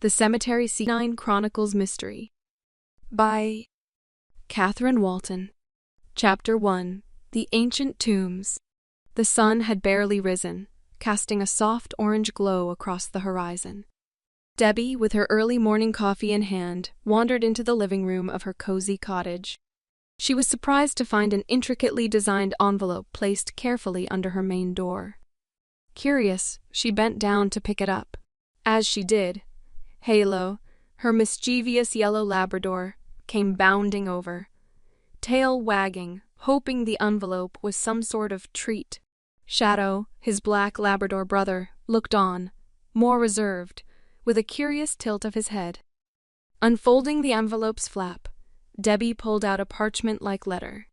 The Cemetery Canine Chronicles Mystery by Catherine Walton. Chapter 1. The Ancient Tombs. The sun had barely risen, casting a soft orange glow across the horizon. Debbie, with her early morning coffee in hand, wandered into the living room of her cozy cottage. She was surprised to find an intricately designed envelope placed carefully under her main door. Curious, she bent down to pick it up. As she did, Halo, her mischievous yellow Labrador, came bounding over, tail wagging, hoping the envelope was some sort of treat. Shadow, his black Labrador brother, looked on, more reserved, with a curious tilt of his head. Unfolding the envelope's flap, Debbie pulled out a parchment-like letter.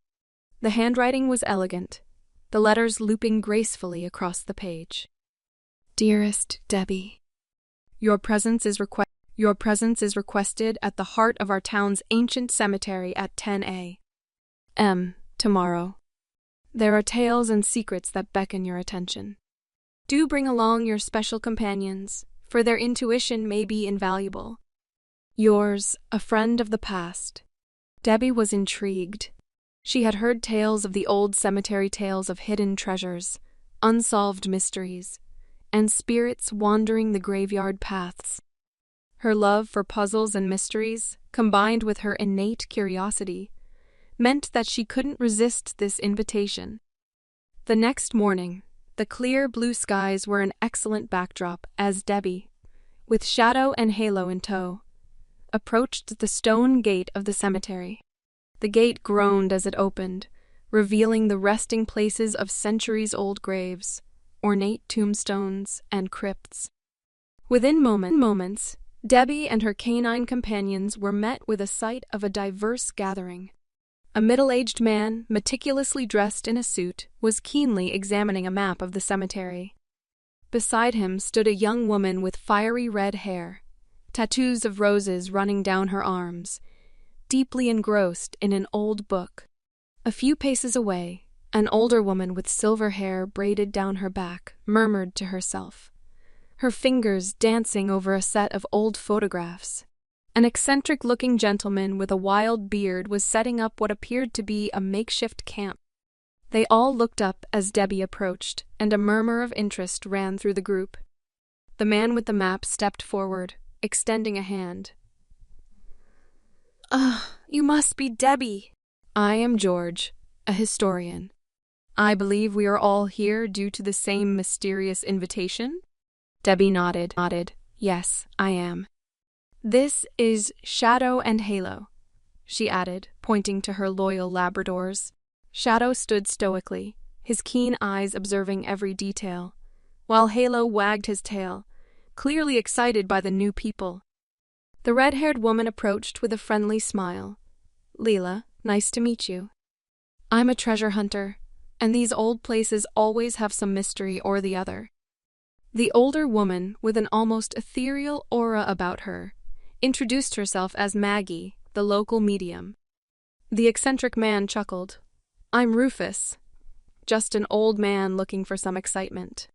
The handwriting was elegant, the letters looping gracefully across the page. Dearest Debbie, Your presence is requested at the heart of our town's ancient cemetery at 10 a.m. tomorrow. There are tales and secrets that beckon your attention. Do bring along your special companions, for their intuition may be invaluable. Yours, a friend of the past. Debbie was intrigued. She had heard tales of the old cemetery, tales of hidden treasures, unsolved mysteries, and spirits wandering the graveyard paths. Her love for puzzles and mysteries, combined with her innate curiosity, meant that she couldn't resist this invitation. The next morning, the clear blue skies were an excellent backdrop as Debbie, with Shadow and Halo in tow, approached the stone gate of the cemetery. The gate groaned as it opened, revealing the resting places of centuries-old graves, ornate tombstones, and crypts. Within moments, Debbie and her canine companions were met with a sight of a diverse gathering. A middle-aged man, meticulously dressed in a suit, was keenly examining a map of the cemetery. Beside him stood a young woman with fiery red hair, tattoos of roses running down her arms, deeply engrossed in an old book. A few paces away, an older woman with silver hair braided down her back murmured to herself, her fingers dancing over a set of old photographs. An eccentric-looking gentleman with a wild beard was setting up what appeared to be a makeshift camp. They all looked up as Debbie approached, and a murmur of interest ran through the group. The man with the map stepped forward, extending a hand. You must be Debbie." "I am George, a historian. I believe we are all here due to the same mysterious invitation?" Debbie nodded. "Yes, I am. This is Shadow and Halo," she added, pointing to her loyal Labradors. Shadow stood stoically, his keen eyes observing every detail, while Halo wagged his tail, clearly excited by the new people. The red-haired woman approached with a friendly smile. "Leela, nice to meet you. I'm a treasure hunter, and these old places always have some mystery or the other." The older woman, with an almost ethereal aura about her, introduced herself as Maggie, the local medium. The eccentric man chuckled. "I'm Rufus, just an old man looking for some excitement."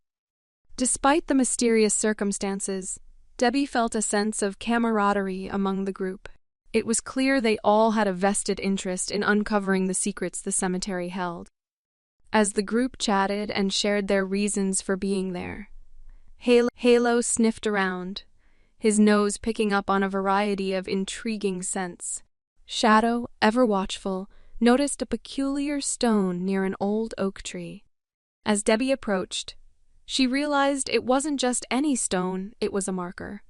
Despite the mysterious circumstances, Debbie felt a sense of camaraderie among the group. It was clear they all had a vested interest in uncovering the secrets the cemetery held. As the group chatted and shared their reasons for being there, Halo sniffed around, his nose picking up on a variety of intriguing scents. Shadow, ever watchful, noticed a peculiar stone near an old oak tree. As Debbie approached, she realized it wasn't just any stone, it was a marker,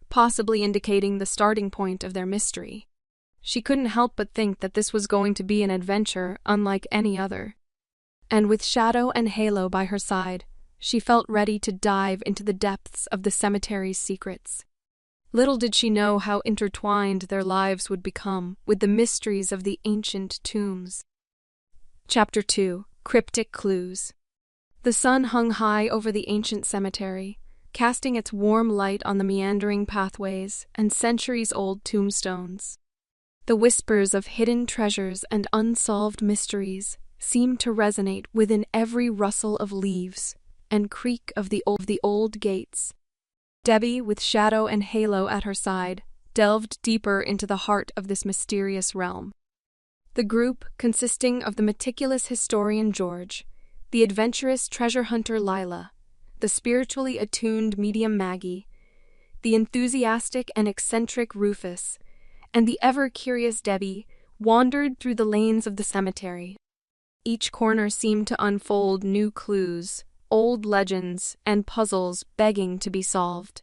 possibly indicating the starting point of their mystery. She couldn't help but think that this was going to be an adventure unlike any other. And with Shadow and Halo by her side, she felt ready to dive into the depths of the cemetery's secrets. Little did she know how intertwined their lives would become with the mysteries of the ancient tombs. Chapter 2. Cryptic Clues. The sun hung high over the ancient cemetery, casting its warm light on the meandering pathways and centuries-old tombstones. The whispers of hidden treasures and unsolved mysteries seemed to resonate within every rustle of leaves and creak of the old gates. Debbie, with Shadow and Halo at her side, delved deeper into the heart of this mysterious realm. The group, consisting of the meticulous historian George, the adventurous treasure hunter Lila, the spiritually attuned medium Maggie, the enthusiastic and eccentric Rufus, and the ever-curious Debbie, wandered through the lanes of the cemetery. Each corner seemed to unfold new clues, old legends, and puzzles begging to be solved.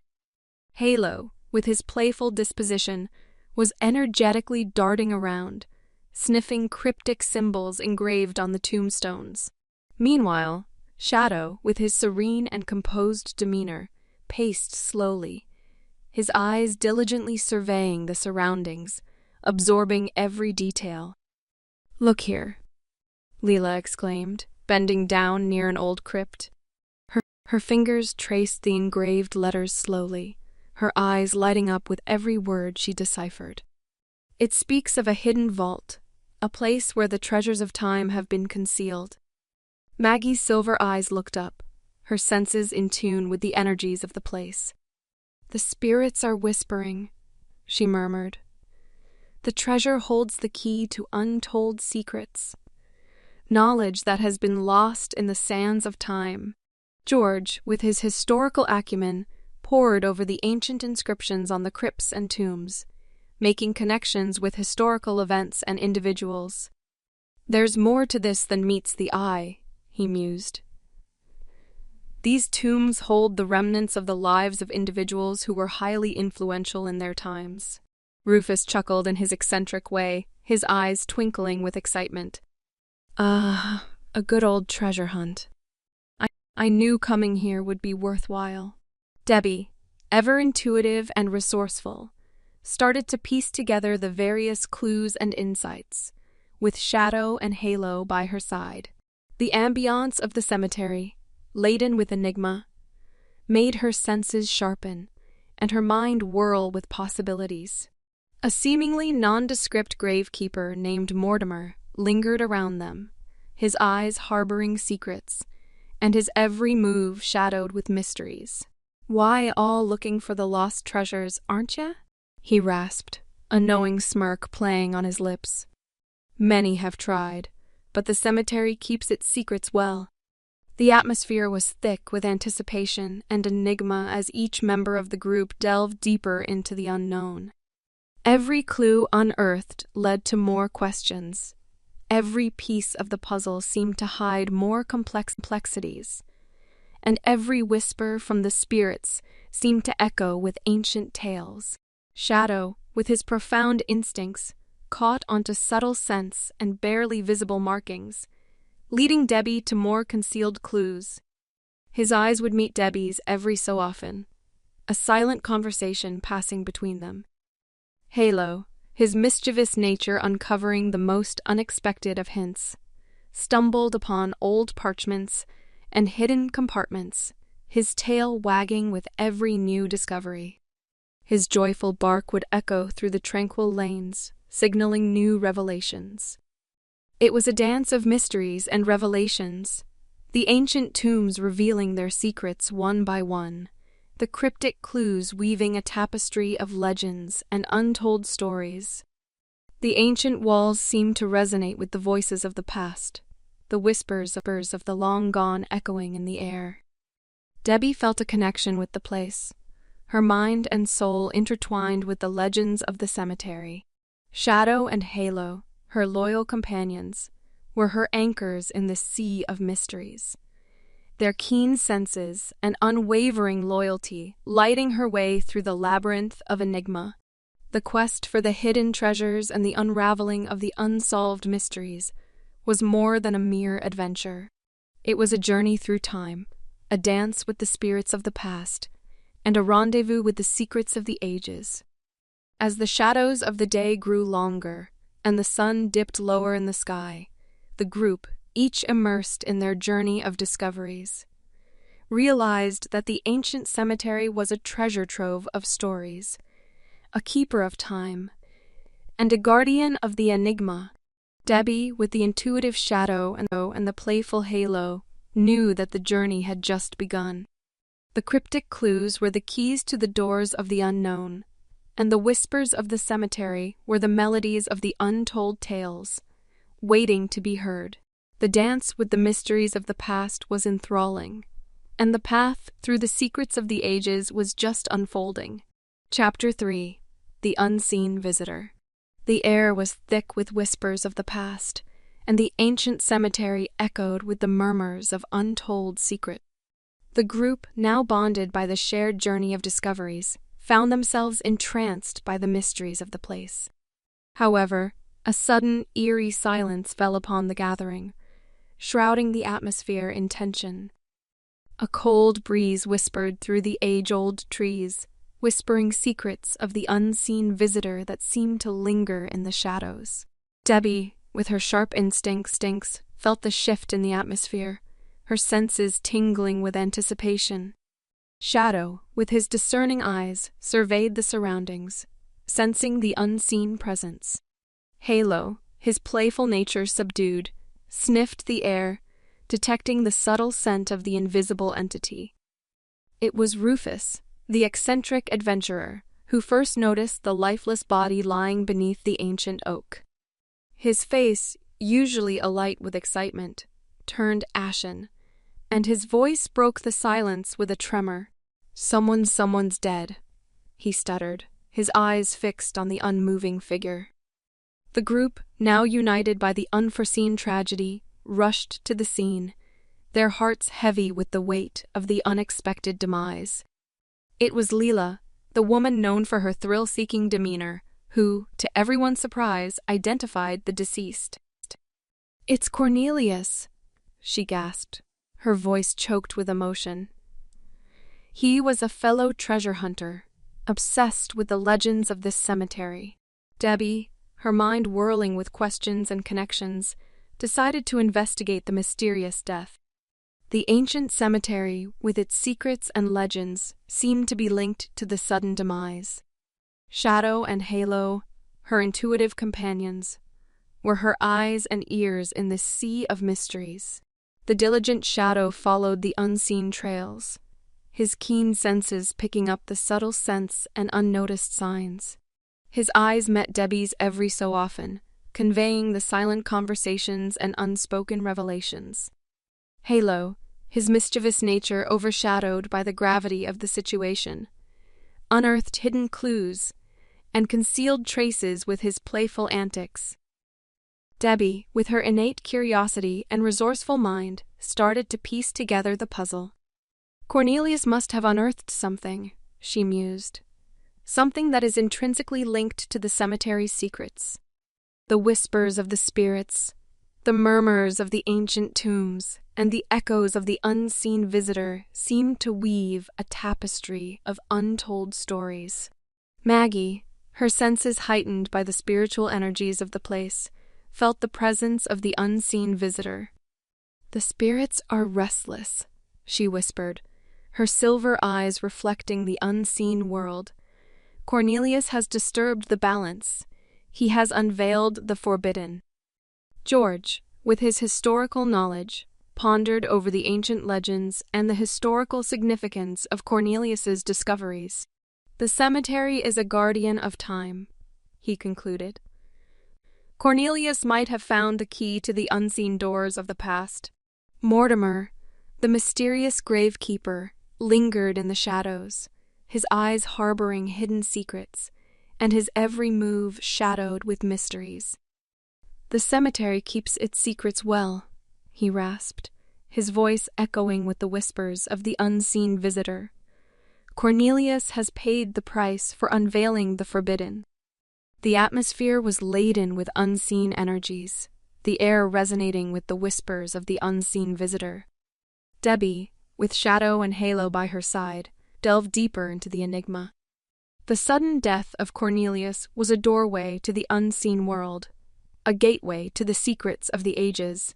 Halo, with his playful disposition, was energetically darting around, sniffing cryptic symbols engraved on the tombstones. Meanwhile, Shadow, with his serene and composed demeanor, paced slowly, his eyes diligently surveying the surroundings, absorbing every detail. "Look here," Leela exclaimed, bending down near an old crypt. Her fingers traced the engraved letters slowly, her eyes lighting up with every word she deciphered. "It speaks of a hidden vault, a place where the treasures of time have been concealed." Maggie's silver eyes looked up, her senses in tune with the energies of the place. "The spirits are whispering," she murmured. "The treasure holds the key to untold secrets, knowledge that has been lost in the sands of time." George, with his historical acumen, pored over the ancient inscriptions on the crypts and tombs, making connections with historical events and individuals. "There's more to this than meets the eye," he mused. "These tombs hold the remnants of the lives of individuals who were highly influential in their times." Rufus chuckled in his eccentric way, his eyes twinkling with excitement. "Ah, a good old treasure hunt. I knew coming here would be worthwhile." Debbie, ever intuitive and resourceful, started to piece together the various clues and insights, with Shadow and Halo by her side. The ambiance of the cemetery, laden with enigma, made her senses sharpen and her mind whirl with possibilities. A seemingly nondescript gravekeeper named Mortimer lingered around them, his eyes harboring secrets, and his every move shadowed with mysteries. "Why all looking for the lost treasures, aren't ya?" he rasped, a knowing smirk playing on his lips. "Many have tried, but the cemetery keeps its secrets well." The atmosphere was thick with anticipation and enigma as each member of the group delved deeper into the unknown. Every clue unearthed led to more questions. Every piece of the puzzle seemed to hide more complexities, and every whisper from the spirits seemed to echo with ancient tales. Shadow, with his profound instincts, caught onto subtle scents and barely visible markings, leading Debbie to more concealed clues. His eyes would meet Debbie's every so often, a silent conversation passing between them. Halo, his mischievous nature uncovering the most unexpected of hints, stumbled upon old parchments and hidden compartments, his tail wagging with every new discovery. His joyful bark would echo through the tranquil lanes, signaling new revelations. It was a dance of mysteries and revelations, the ancient tombs revealing their secrets one by one, the cryptic clues weaving a tapestry of legends and untold stories. The ancient walls seemed to resonate with the voices of the past, the whispers of the long-gone echoing in the air. Debbie felt a connection with the place, her mind and soul intertwined with the legends of the cemetery. Shadow and Halo, her loyal companions, were her anchors in the sea of mysteries, their keen senses and unwavering loyalty lighting her way through the labyrinth of enigma. The quest for the hidden treasures and the unraveling of the unsolved mysteries was more than a mere adventure. It was a journey through time, a dance with the spirits of the past, and a rendezvous with the secrets of the ages. As the shadows of the day grew longer and the sun dipped lower in the sky, the group, each immersed in their journey of discoveries, realized that the ancient cemetery was a treasure trove of stories, a keeper of time, and a guardian of the enigma. Debbie, with the intuitive Shadow and the playful Halo, knew that the journey had just begun. The cryptic clues were the keys to the doors of the unknown, and the whispers of the cemetery were the melodies of the untold tales, waiting to be heard. The dance with the mysteries of the past was enthralling, and the path through the secrets of the ages was just unfolding. Chapter 3: The Unseen Visitor. The air was thick with whispers of the past, and the ancient cemetery echoed with the murmurs of untold secrets. The group, now bonded by the shared journey of discoveries, found themselves entranced by the mysteries of the place. However, a sudden, eerie silence fell upon the gathering, shrouding the atmosphere in tension. A cold breeze whispered through the age-old trees, whispering secrets of the unseen visitor that seemed to linger in the shadows. Debbie, with her sharp instincts, felt the shift in the atmosphere, her senses tingling with anticipation. Shadow, with his discerning eyes, surveyed the surroundings, sensing the unseen presence. Halo, his playful nature subdued, sniffed the air, detecting the subtle scent of the invisible entity. It was Rufus, the eccentric adventurer, who first noticed the lifeless body lying beneath the ancient oak. His face, usually alight with excitement, turned ashen, and his voice broke the silence with a tremor. Someone's dead," he stuttered, his eyes fixed on the unmoving figure. The group, now united by the unforeseen tragedy, rushed to the scene, their hearts heavy with the weight of the unexpected demise. It was Leela, the woman known for her thrill-seeking demeanor, who, to everyone's surprise, identified the deceased. "It's Cornelius," she gasped, her voice choked with emotion. He was a fellow treasure hunter, obsessed with the legends of this cemetery. Debbie, her mind whirling with questions and connections, decided to investigate the mysterious death. The ancient cemetery, with its secrets and legends, seemed to be linked to the sudden demise. Shadow and Halo, her intuitive companions, were her eyes and ears in this sea of mysteries. The diligent Shadow followed the unseen trails, his keen senses picking up the subtle scents and unnoticed signs. His eyes met Debbie's every so often, conveying the silent conversations and unspoken revelations. Halo, his mischievous nature overshadowed by the gravity of the situation, unearthed hidden clues and concealed traces with his playful antics. Debbie, with her innate curiosity and resourceful mind, started to piece together the puzzle. Cornelius must have unearthed something, she mused. Something that is intrinsically linked to the cemetery's secrets. The whispers of the spirits, the murmurs of the ancient tombs, and the echoes of the unseen visitor seemed to weave a tapestry of untold stories. Maggie, her senses heightened by the spiritual energies of the place, felt the presence of the unseen visitor. "The spirits are restless," she whispered, her silver eyes reflecting the unseen world. "Cornelius has disturbed the balance. He has unveiled the forbidden." George, with his historical knowledge, pondered over the ancient legends and the historical significance of Cornelius's discoveries. "The cemetery is a guardian of time," he concluded. Cornelius might have found the key to the unseen doors of the past. Mortimer, the mysterious gravekeeper, lingered in the shadows, his eyes harboring hidden secrets, and his every move shadowed with mysteries. "The cemetery keeps its secrets well," he rasped, his voice echoing with the whispers of the unseen visitor. "Cornelius has paid the price for unveiling the forbidden." The atmosphere was laden with unseen energies, the air resonating with the whispers of the unseen visitor. Debbie, with Shadow and Halo by her side, delved deeper into the enigma. The sudden death of Cornelius was a doorway to the unseen world, a gateway to the secrets of the ages.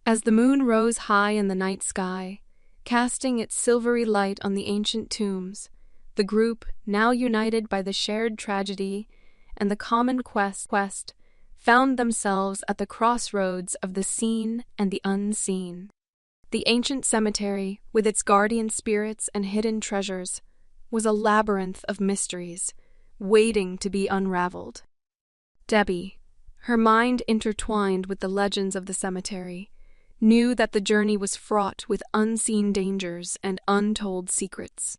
As the moon rose high in the night sky, casting its silvery light on the ancient tombs, the group, now united by the shared tragedy and the common quest, found themselves at the crossroads of the seen and the unseen. The ancient cemetery, with its guardian spirits and hidden treasures, was a labyrinth of mysteries, waiting to be unraveled. Debbie, her mind intertwined with the legends of the cemetery, knew that the journey was fraught with unseen dangers and untold secrets.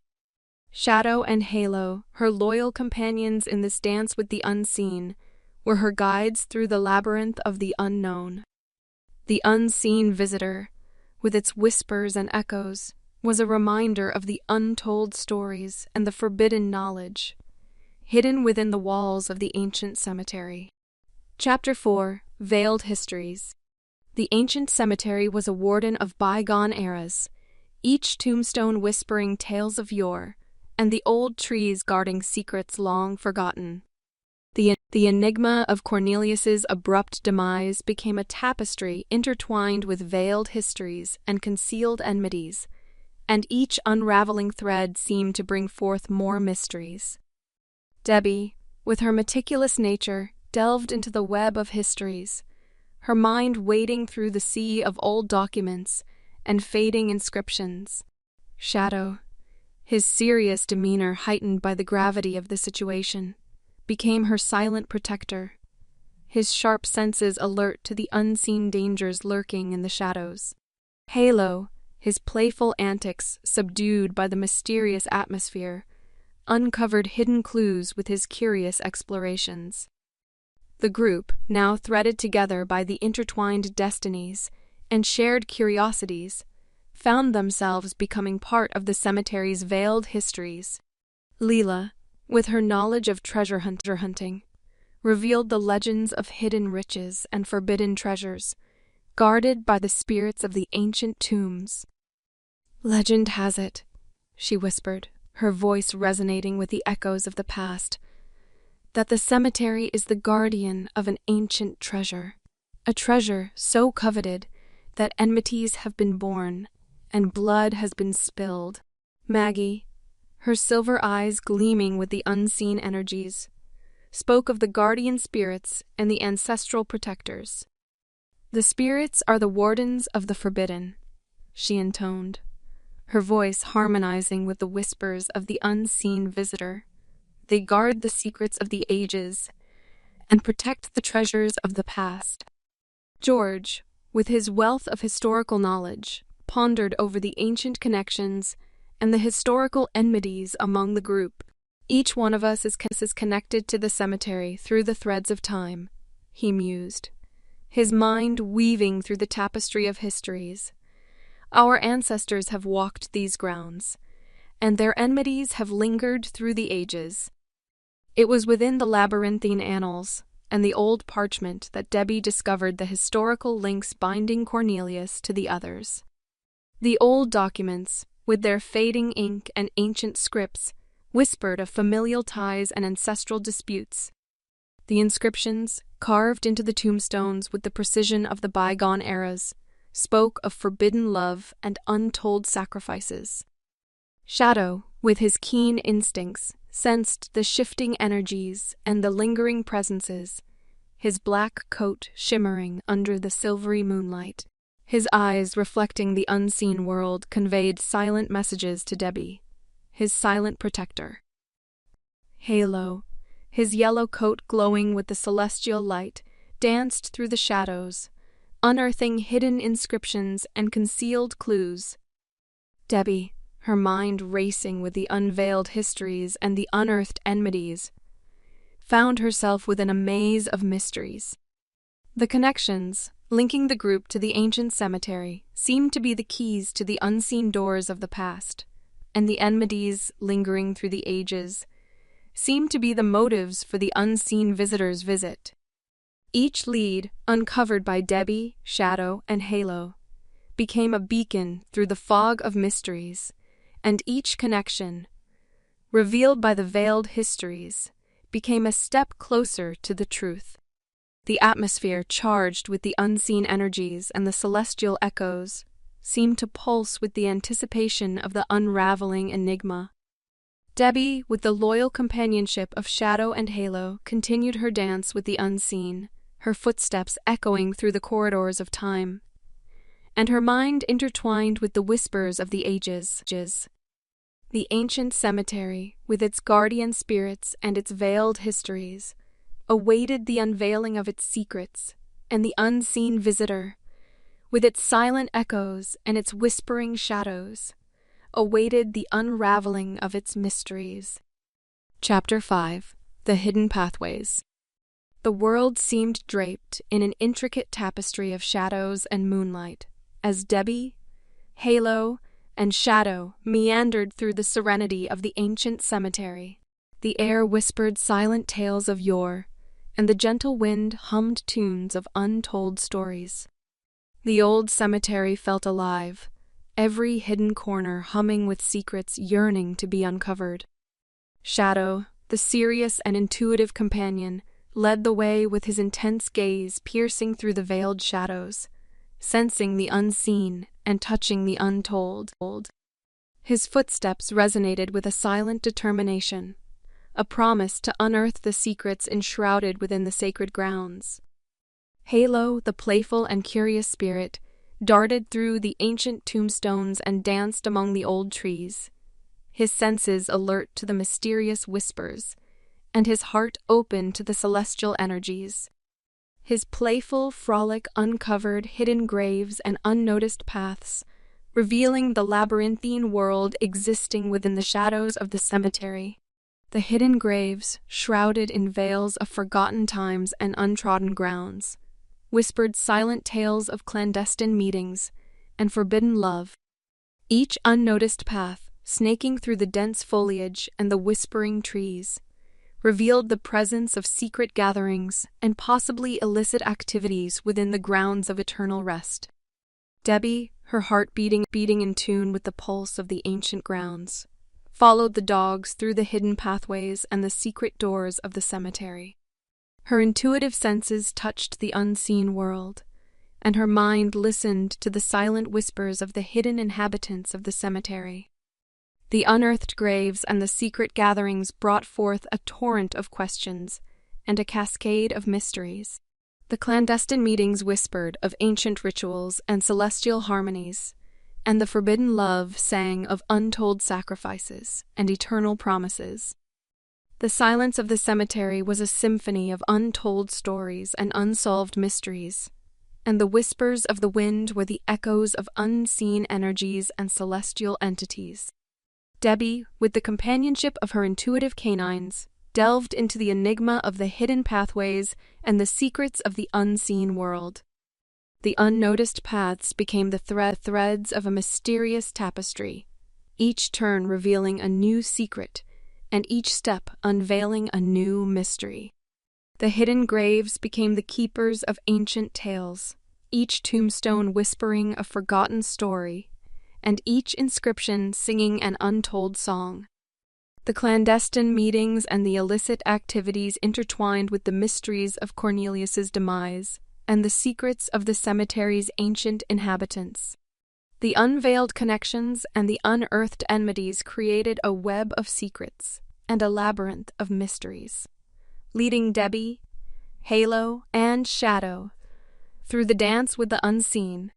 Shadow and Halo, her loyal companions in this dance with the unseen, were her guides through the labyrinth of the unknown. The unseen visitor, with its whispers and echoes, was a reminder of the untold stories and the forbidden knowledge hidden within the walls of the ancient cemetery. Chapter 4: Veiled Histories. The ancient cemetery was a warden of bygone eras, each tombstone whispering tales of yore, and the old trees guarding secrets long forgotten. The enigma of Cornelius's abrupt demise became a tapestry intertwined with veiled histories and concealed enmities, and each unraveling thread seemed to bring forth more mysteries. Debbie, with her meticulous nature, delved into the web of histories, her mind wading through the sea of old documents and fading inscriptions. Shadow, his serious demeanor heightened by the gravity of the situation, became her silent protector, his sharp senses alert to the unseen dangers lurking in the shadows. Halo, his playful antics subdued by the mysterious atmosphere, uncovered hidden clues with his curious explorations. The group, now threaded together by the intertwined destinies and shared curiosities, found themselves becoming part of the cemetery's veiled histories. Leela, with her knowledge of treasure hunting, revealed the legends of hidden riches and forbidden treasures, guarded by the spirits of the ancient tombs. "Legend has it," she whispered, her voice resonating with the echoes of the past, "that the cemetery is the guardian of an ancient treasure, a treasure so coveted that enmities have been born and blood has been spilled." Maggie, her silver eyes gleaming with the unseen energies, spoke of the guardian spirits and the ancestral protectors. "The spirits are the wardens of the forbidden," she intoned, her voice harmonizing with the whispers of the unseen visitor. "They guard the secrets of the ages and protect the treasures of the past." George, with his wealth of historical knowledge, pondered over the ancient connections and the historical enmities among the group. "Each one of us is connected to the cemetery through the threads of time," he mused, his mind weaving through the tapestry of histories. "Our ancestors have walked these grounds, and their enmities have lingered through the ages." It was within the labyrinthine annals and the old parchment that Debbie discovered the historical links binding Cornelius to the others. The old documents, with their fading ink and ancient scripts, whispered of familial ties and ancestral disputes. The inscriptions, carved into the tombstones with the precision of the bygone eras, spoke of forbidden love and untold sacrifices. Shadow, with his keen instincts, sensed the shifting energies and the lingering presences, his black coat shimmering under the silvery moonlight. His eyes, reflecting the unseen world, conveyed silent messages to Debbie, his silent protector. Halo, his yellow coat glowing with the celestial light, danced through the shadows, unearthing hidden inscriptions and concealed clues. Debbie, her mind racing with the unveiled histories and the unearthed enmities, found herself within a maze of mysteries. The connections, linking the group to the ancient cemetery, seemed to be the keys to the unseen doors of the past, and the enmities, lingering through the ages, seemed to be the motives for the unseen visitor's visit. Each lead, uncovered by Debbie, Shadow, and Halo, became a beacon through the fog of mysteries, and each connection, revealed by the veiled histories, became a step closer to the truth. The atmosphere, charged with the unseen energies and the celestial echoes, seemed to pulse with the anticipation of the unraveling enigma. Debbie, with the loyal companionship of Shadow and Halo, continued her dance with the unseen, her footsteps echoing through the corridors of time. and her mind intertwined with the whispers of the ages. The ancient cemetery, with its guardian spirits and its veiled histories, awaited the unveiling of its secrets, and the unseen visitor, with its silent echoes and its whispering shadows, awaited the unraveling of its mysteries. Chapter 5. The Hidden Pathways. The world seemed draped in an intricate tapestry of shadows and moonlight, as Debbie, Halo, and Shadow meandered through the serenity of the ancient cemetery. The air whispered silent tales of yore, and the gentle wind hummed tunes of untold stories. The old cemetery felt alive, every hidden corner humming with secrets yearning to be uncovered. Shadow, the serious and intuitive companion, led the way with his intense gaze piercing through the veiled shadows, sensing the unseen and touching the untold. His footsteps resonated with a silent determination, a promise to unearth the secrets enshrouded within the sacred grounds. Halo, the playful and curious spirit, darted through the ancient tombstones and danced among the old trees, his senses alert to the mysterious whispers, and his heart open to the celestial energies. His playful frolic uncovered hidden graves and unnoticed paths, revealing the labyrinthine world existing within the shadows of the cemetery. The hidden graves, shrouded in veils of forgotten times and untrodden grounds, whispered silent tales of clandestine meetings and forbidden love. Each unnoticed path, snaking through the dense foliage and the whispering trees, revealed the presence of secret gatherings and possibly illicit activities within the grounds of eternal rest. Debbie, her heart beating in tune with the pulse of the ancient grounds, followed the dogs through the hidden pathways and the secret doors of the cemetery. Her intuitive senses touched the unseen world, and her mind listened to the silent whispers of the hidden inhabitants of the cemetery. The unearthed graves and the secret gatherings brought forth a torrent of questions and a cascade of mysteries. The clandestine meetings whispered of ancient rituals and celestial harmonies, and the forbidden love sang of untold sacrifices and eternal promises. The silence of the cemetery was a symphony of untold stories and unsolved mysteries, and the whispers of the wind were the echoes of unseen energies and celestial entities. Debbie, with the companionship of her intuitive canines, delved into the enigma of the hidden pathways and the secrets of the unseen world. The unnoticed paths became the threads of a mysterious tapestry, each turn revealing a new secret, and each step unveiling a new mystery. The hidden graves became the keepers of ancient tales, each tombstone whispering a forgotten story, and each inscription singing an untold song. The clandestine meetings and the illicit activities intertwined with the mysteries of Cornelius's demise and the secrets of the cemetery's ancient inhabitants. The unveiled connections and the unearthed enmities created a web of secrets and a labyrinth of mysteries, leading Debbie, Halo, and Shadow through the dance with the unseen.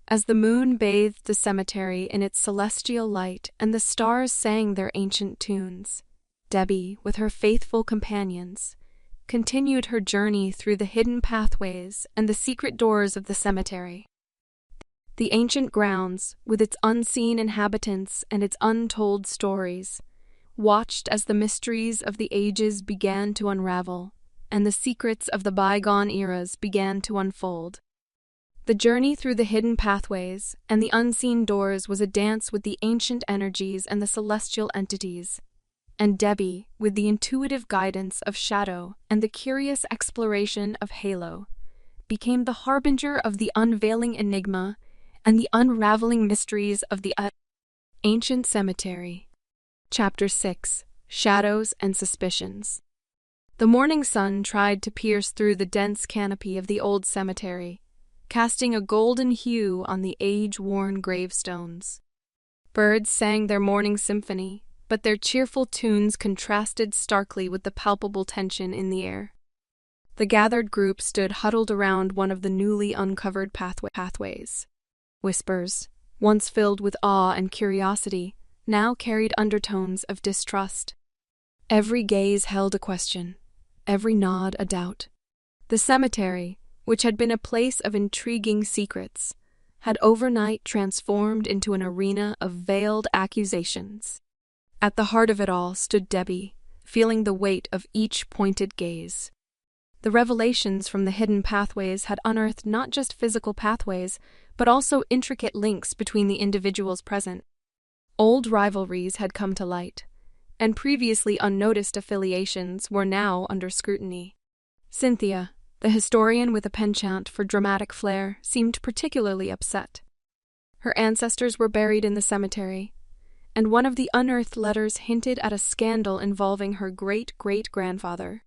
As the moon bathed the cemetery in its celestial light and the stars sang their ancient tunes, Debbie, with her faithful companions, continued her journey through the hidden pathways and the secret doors of the cemetery. The ancient grounds, with its unseen inhabitants and its untold stories, watched as the mysteries of the ages began to unravel and the secrets of the bygone eras began to unfold. The journey through the hidden pathways and the unseen doors was a dance with the ancient energies and the celestial entities, and Debbie, with the intuitive guidance of Shadow and the curious exploration of Halo, became the harbinger of the unveiling enigma and the unraveling mysteries of the ancient cemetery. Chapter 6. Shadows and Suspicions. The morning sun tried to pierce through the dense canopy of the old cemetery, casting a golden hue on the age-worn gravestones. Birds sang their morning symphony, but their cheerful tunes contrasted starkly with the palpable tension in the air. The gathered group stood huddled around one of the newly uncovered pathways. Whispers, once filled with awe and curiosity, now carried undertones of distrust. Every gaze held a question, every nod a doubt. The cemetery, which had been a place of intriguing secrets, had overnight transformed into an arena of veiled accusations. At the heart of it all stood Debbie, feeling the weight of each pointed gaze. The revelations from the hidden pathways had unearthed not just physical pathways, but also intricate links between the individuals present. Old rivalries had come to light, and previously unnoticed affiliations were now under scrutiny. Cynthia, the historian with a penchant for dramatic flair, seemed particularly upset. Her ancestors were buried in the cemetery, and one of the unearthed letters hinted at a scandal involving her great-great-grandfather.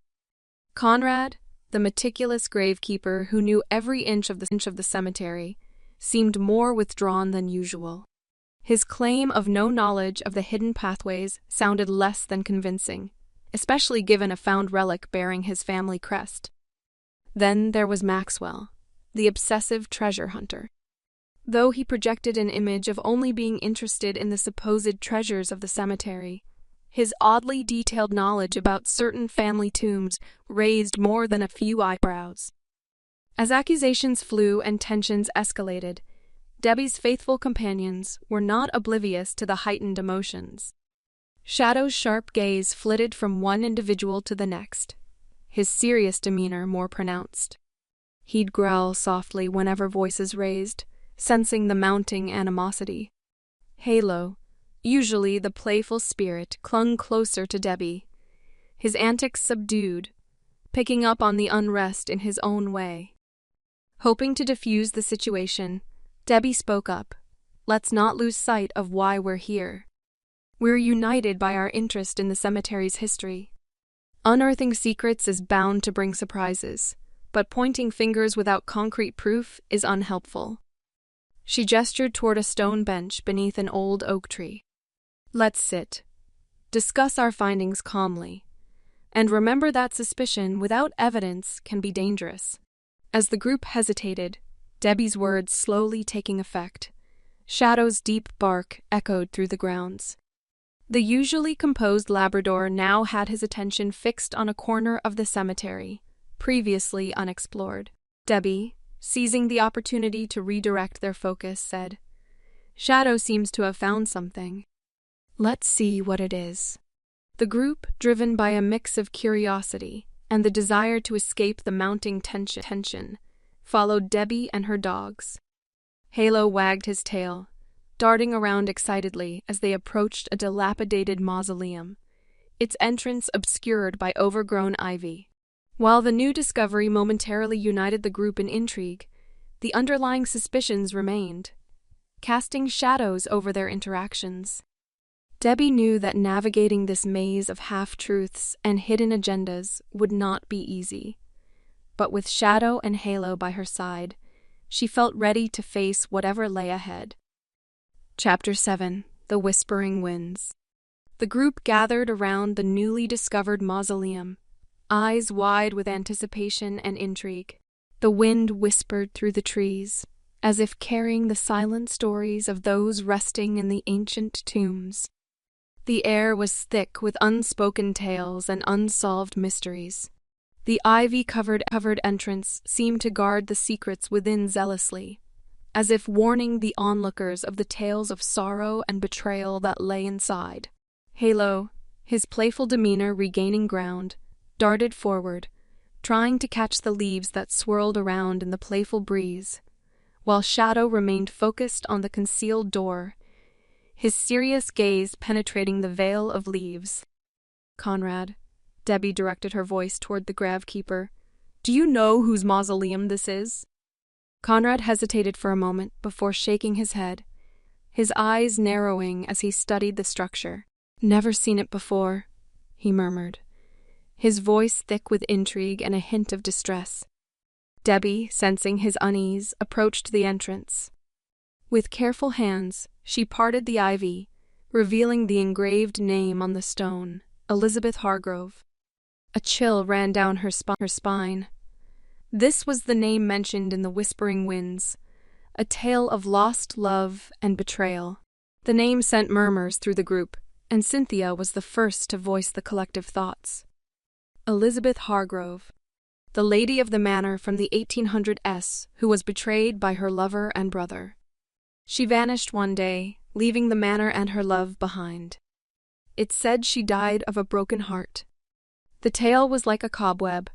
Conrad, the meticulous gravekeeper who knew every inch of the cemetery, seemed more withdrawn than usual. His claim of no knowledge of the hidden pathways sounded less than convincing, especially given a found relic bearing his family crest. Then there was Maxwell, the obsessive treasure hunter. Though he projected an image of only being interested in the supposed treasures of the cemetery, his oddly detailed knowledge about certain family tombs raised more than a few eyebrows. As accusations flew and tensions escalated, Debbie's faithful companions were not oblivious to the heightened emotions. Shadow's sharp gaze flitted from one individual to the next, his serious demeanor more pronounced. He'd growl softly whenever voices raised, sensing the mounting animosity. Halo, usually the playful spirit, clung closer to Debbie, his antics subdued, picking up on the unrest in his own way. Hoping to diffuse the situation, Debbie spoke up. "Let's not lose sight of why we're here. We're united by our interest in the cemetery's history. Unearthing secrets is bound to bring surprises, but pointing fingers without concrete proof is unhelpful." She gestured toward a stone bench beneath an old oak tree. "Let's sit. Discuss our findings calmly. And remember that suspicion without evidence can be dangerous." As the group hesitated, Debbie's words slowly taking effect, Shadow's deep bark echoed through the grounds. The usually composed Labrador now had his attention fixed on a corner of the cemetery, previously unexplored. Debbie, seizing the opportunity to redirect their focus, said, "Shadow seems to have found something. Let's see what it is." The group, driven by a mix of curiosity and the desire to escape the mounting tension, followed Debbie and her dogs. Halo wagged his tail, darting around excitedly as they approached a dilapidated mausoleum, its entrance obscured by overgrown ivy. While the new discovery momentarily united the group in intrigue, the underlying suspicions remained, casting shadows over their interactions. Debbie knew that navigating this maze of half-truths and hidden agendas would not be easy. But with Shadow and Halo by her side, she felt ready to face whatever lay ahead. Chapter 7: The Whispering Winds. The group gathered around the newly discovered mausoleum, eyes wide with anticipation and intrigue. The wind whispered through the trees, as if carrying the silent stories of those resting in the ancient tombs. The air was thick with unspoken tales and unsolved mysteries. The ivy-covered entrance seemed to guard the secrets within zealously, as if warning the onlookers of the tales of sorrow and betrayal that lay inside. Halo, his playful demeanor regaining ground, darted forward, trying to catch the leaves that swirled around in the playful breeze, while Shadow remained focused on the concealed door, his serious gaze penetrating the veil of leaves. "Conrad," Debbie directed her voice toward the gravekeeper, "do you know whose mausoleum this is?" Conrad hesitated for a moment before shaking his head, his eyes narrowing as he studied the structure. "Never seen it before," he murmured, his voice thick with intrigue and a hint of distress. Debbie, sensing his unease, approached the entrance. With careful hands, she parted the ivy, revealing the engraved name on the stone, Elizabeth Hargrove. A chill ran down her spine. This was the name mentioned in the Whispering Winds, a tale of lost love and betrayal. The name sent murmurs through the group, and Cynthia was the first to voice the collective thoughts. Elizabeth Hargrove, the lady of the manor from the 1800s who was betrayed by her lover and brother. She vanished one day, leaving the manor and her love behind. It's said she died of a broken heart. The tale was like a cobweb,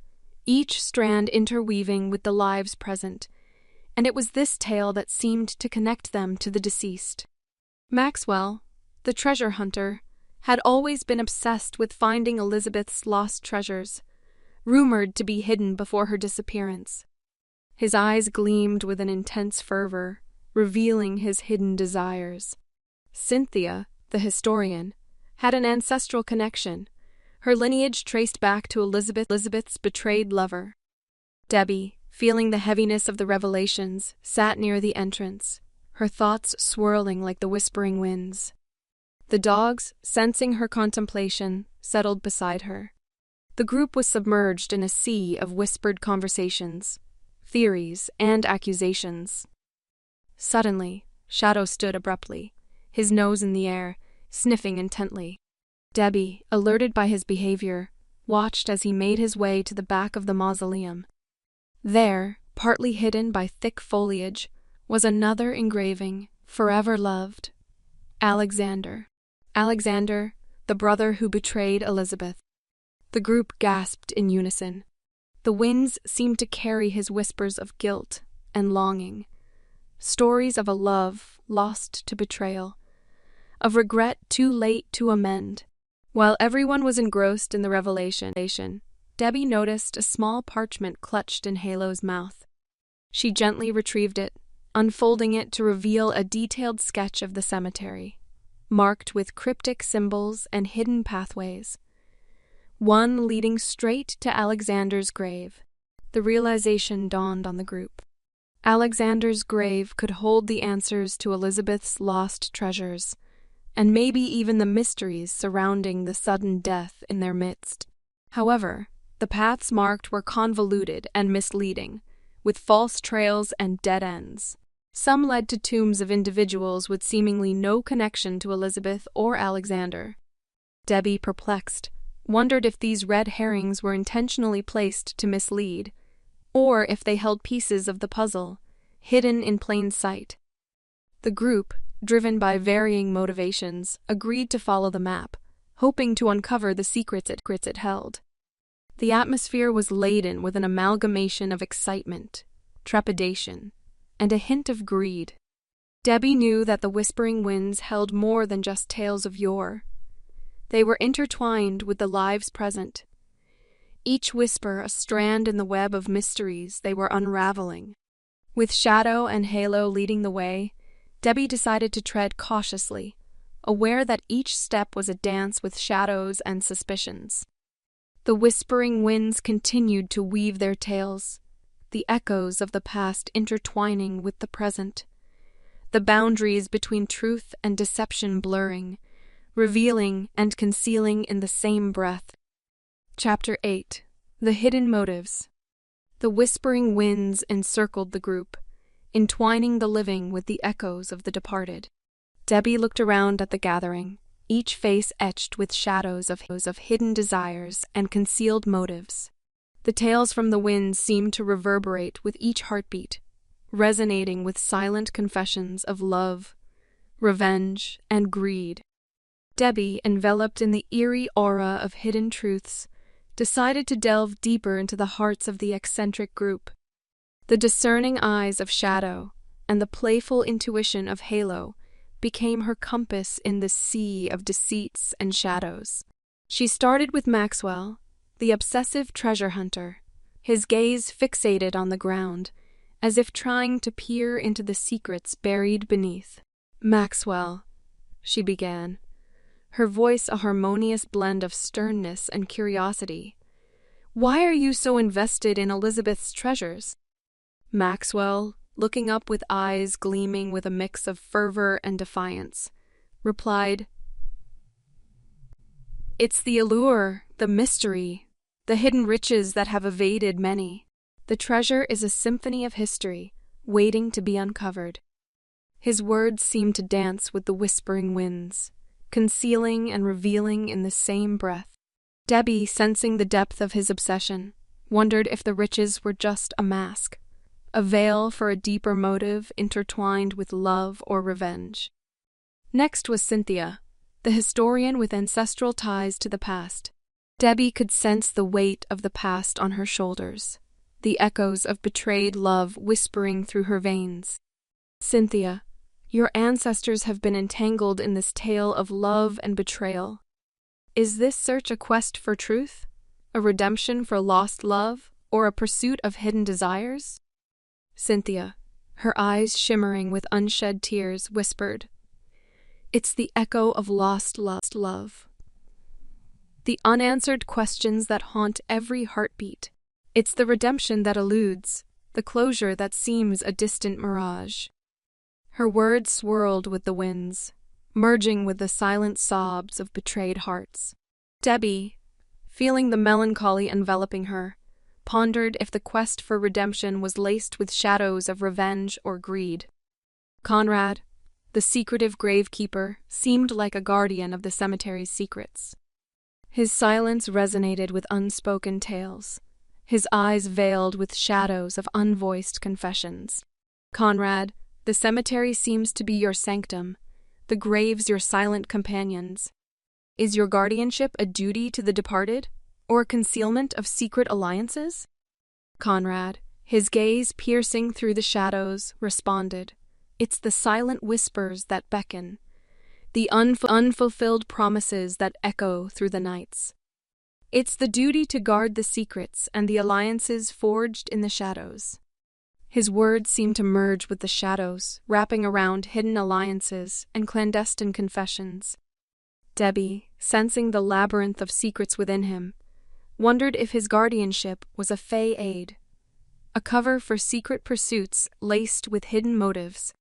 each strand interweaving with the lives present, and it was this tale that seemed to connect them to the deceased. Maxwell, the treasure hunter, had always been obsessed with finding Elizabeth's lost treasures, rumored to be hidden before her disappearance. His eyes gleamed with an intense fervor, revealing his hidden desires. Cynthia, the historian, had an ancestral connection, her lineage traced back to Elizabeth's betrayed lover. Debbie, feeling the heaviness of the revelations, sat near the entrance, her thoughts swirling like the whispering winds. The dogs, sensing her contemplation, settled beside her. The group was submerged in a sea of whispered conversations, theories, and accusations. Suddenly, Shadow stood abruptly, his nose in the air, sniffing intently. Debbie, alerted by his behavior, watched as he made his way to the back of the mausoleum. There, partly hidden by thick foliage, was another engraving, forever loved. Alexander. Alexander, the brother who betrayed Elizabeth. The group gasped in unison. The winds seemed to carry his whispers of guilt and longing, stories of a love lost to betrayal, of regret too late to amend. While everyone was engrossed in the revelation, Debbie noticed a small parchment clutched in Halo's mouth. She gently retrieved it, unfolding it to reveal a detailed sketch of the cemetery, marked with cryptic symbols and hidden pathways, one leading straight to Alexander's grave. The realization dawned on the group. Alexander's grave could hold the answers to Elizabeth's lost treasures, and maybe even the mysteries surrounding the sudden death in their midst. However, the paths marked were convoluted and misleading, with false trails and dead ends. Some led to tombs of individuals with seemingly no connection to Elizabeth or Alexander. Debbie, perplexed, wondered if these red herrings were intentionally placed to mislead, or if they held pieces of the puzzle, hidden in plain sight. The group, driven by varying motivations, agreed to follow the map, hoping to uncover the secrets it held. The atmosphere was laden with an amalgamation of excitement, trepidation, and a hint of greed. Debbie knew that the whispering winds held more than just tales of yore. They were intertwined with the lives present, each whisper a strand in the web of mysteries they were unraveling. With Shadow and Halo leading the way, Debbie decided to tread cautiously, aware that each step was a dance with shadows and suspicions. The whispering winds continued to weave their tales, the echoes of the past intertwining with the present, the boundaries between truth and deception blurring, revealing and concealing in the same breath. Chapter 8. The Hidden Motives. The whispering winds encircled the group, entwining the living with the echoes of the departed. Debbie looked around at the gathering, each face etched with shadows of hidden desires and concealed motives. The tales from the winds seemed to reverberate with each heartbeat, resonating with silent confessions of love, revenge, and greed. Debbie, enveloped in the eerie aura of hidden truths, decided to delve deeper into the hearts of the eccentric group. The discerning eyes of Shadow and the playful intuition of Halo became her compass in the sea of deceits and shadows. She started with Maxwell, the obsessive treasure hunter, his gaze fixated on the ground, as if trying to peer into the secrets buried beneath. "Maxwell," she began, her voice a harmonious blend of sternness and curiosity. "Why are you so invested in Elizabeth's treasures?" Maxwell, looking up with eyes gleaming with a mix of fervor and defiance, replied, "It's the allure, the mystery, the hidden riches that have evaded many. The treasure is a symphony of history, waiting to be uncovered. His words seemed to dance with the whispering winds, concealing and revealing in the same breath. Debbie, sensing the depth of his obsession, wondered if the riches were just a mask, a veil for a deeper motive intertwined with love or revenge. Next was Cynthia, the historian with ancestral ties to the past. Debbie could sense the weight of the past on her shoulders, the echoes of betrayed love whispering through her veins. Cynthia, your ancestors have been entangled in this tale of love and betrayal. Is this search a quest for truth, a redemption for lost love, or a pursuit of hidden desires? Cynthia, her eyes shimmering with unshed tears, whispered, "It's the echo of lost love. The unanswered questions that haunt every heartbeat. It's the redemption that eludes, the closure that seems a distant mirage." Her words swirled with the winds, merging with the silent sobs of betrayed hearts. Debbie, feeling the melancholy enveloping her, pondered if the quest for redemption was laced with shadows of revenge or greed. Conrad, the secretive gravekeeper, seemed like a guardian of the cemetery's secrets. His silence resonated with unspoken tales, his eyes veiled with shadows of unvoiced confessions. Conrad, the cemetery seems to be your sanctum, the graves your silent companions. Is your guardianship a duty to the departed, or a concealment of secret alliances? Conrad, his gaze piercing through the shadows, responded, "It's the silent whispers that beckon, the unfulfilled promises that echo through the nights. It's the duty to guard the secrets and the alliances forged in the shadows." His words seemed to merge with the shadows, wrapping around hidden alliances and clandestine confessions. Debbie, sensing the labyrinth of secrets within him, wondered if his guardianship was a fey aid, a cover for secret pursuits laced with hidden motives.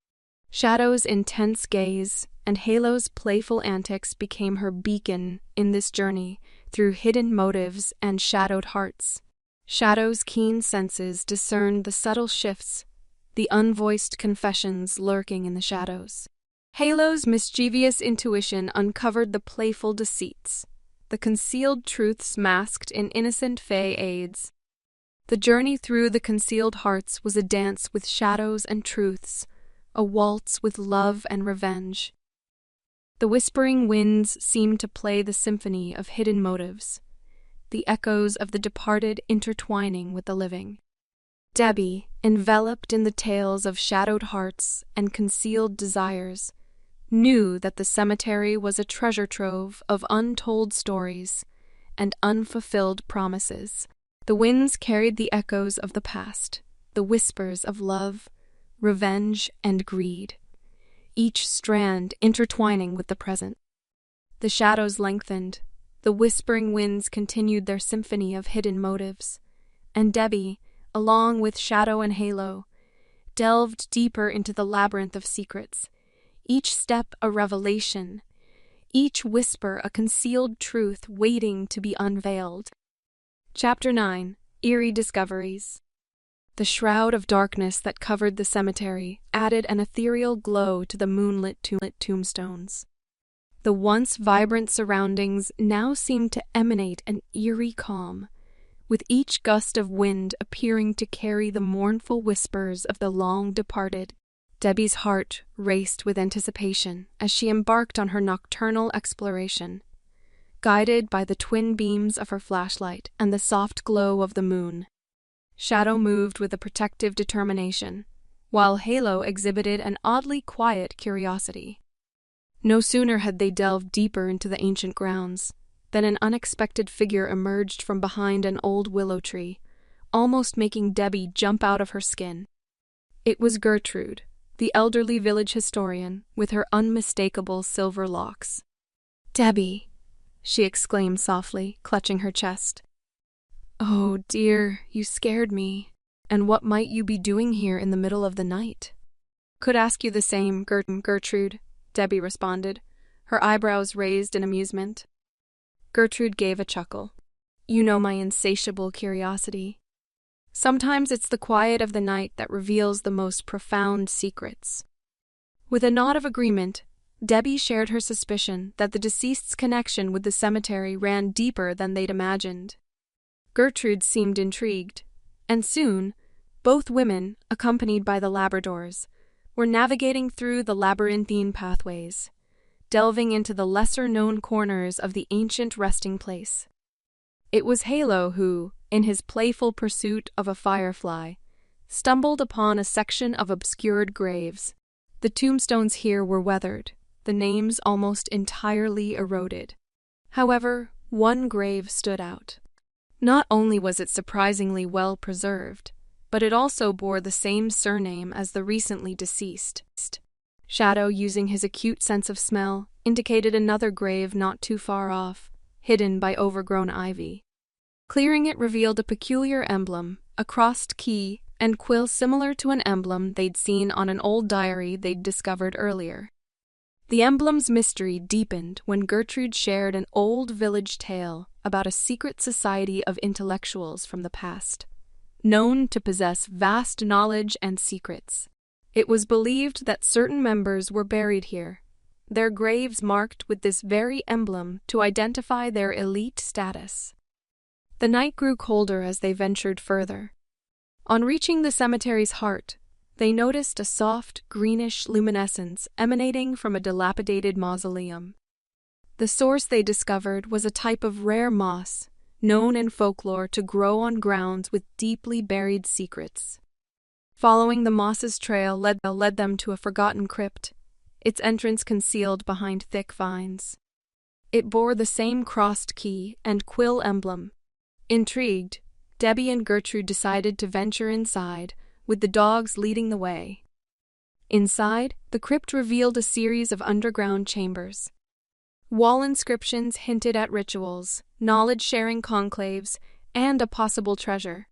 Shadow's intense gaze and Halo's playful antics became her beacon in this journey through hidden motives and shadowed hearts. Shadow's keen senses discerned the subtle shifts, the unvoiced confessions lurking in the shadows. Halo's mischievous intuition uncovered the playful deceits, the concealed truths masked in innocent fey aids. The journey through the concealed hearts was a dance with shadows and truths, a waltz with love and revenge. The whispering winds seemed to play the symphony of hidden motives, the echoes of the departed intertwining with the living. Debbie, enveloped in the tales of shadowed hearts and concealed desires, knew that the cemetery was a treasure trove of untold stories and unfulfilled promises. The winds carried the echoes of the past, the whispers of love, revenge, and greed, each strand intertwining with the present. The shadows lengthened, the whispering winds continued their symphony of hidden motives, and Debbie, along with Shadow and Halo, delved deeper into the labyrinth of secrets, each step a revelation, each whisper a concealed truth waiting to be unveiled. Chapter 9. Eerie Discoveries. The shroud of darkness that covered the cemetery added an ethereal glow to the moonlit tombstones. The once vibrant surroundings now seemed to emanate an eerie calm, with each gust of wind appearing to carry the mournful whispers of the long-departed. Debbie's heart raced with anticipation as she embarked on her nocturnal exploration, guided by the twin beams of her flashlight and the soft glow of the moon. Shadow moved with a protective determination, while Halo exhibited an oddly quiet curiosity. No sooner had they delved deeper into the ancient grounds than an unexpected figure emerged from behind an old willow tree, almost making Debbie jump out of her skin. It was Gertrude, the elderly village historian, with her unmistakable silver locks. "Debbie," she exclaimed softly, clutching her chest. "Oh, dear, you scared me. And what might you be doing here in the middle of the night?" "Could ask you the same, Gertrude," Debbie responded, her eyebrows raised in amusement. Gertrude gave a chuckle. "You know my insatiable curiosity." Sometimes it's the quiet of the night that reveals the most profound secrets. With a nod of agreement, Debbie shared her suspicion that the deceased's connection with the cemetery ran deeper than they'd imagined. Gertrude seemed intrigued, and soon, both women, accompanied by the Labradors, were navigating through the labyrinthine pathways, delving into the lesser-known corners of the ancient resting place. It was Halo who, in his playful pursuit of a firefly, stumbled upon a section of obscured graves. The tombstones here were weathered, the names almost entirely eroded. However, one grave stood out. Not only was it surprisingly well preserved, but it also bore the same surname as the recently deceased. Shadow, using his acute sense of smell, indicated another grave not too far off, hidden by overgrown ivy. Clearing it revealed a peculiar emblem, a crossed key and quill similar to an emblem they'd seen on an old diary they'd discovered earlier. The emblem's mystery deepened when Gertrude shared an old village tale about a secret society of intellectuals from the past, known to possess vast knowledge and secrets. It was believed that certain members were buried here, their graves marked with this very emblem to identify their elite status. The night grew colder as they ventured further. On reaching the cemetery's heart, they noticed a soft, greenish luminescence emanating from a dilapidated mausoleum. The source they discovered was a type of rare moss, known in folklore to grow on grounds with deeply buried secrets. Following the moss's trail led them to a forgotten crypt, its entrance concealed behind thick vines. It bore the same crossed key and quill emblem. Intrigued, Debbie and Gertrude decided to venture inside, with the dogs leading the way. Inside, the crypt revealed a series of underground chambers. Wall inscriptions hinted at rituals, knowledge-sharing conclaves, and a possible treasure.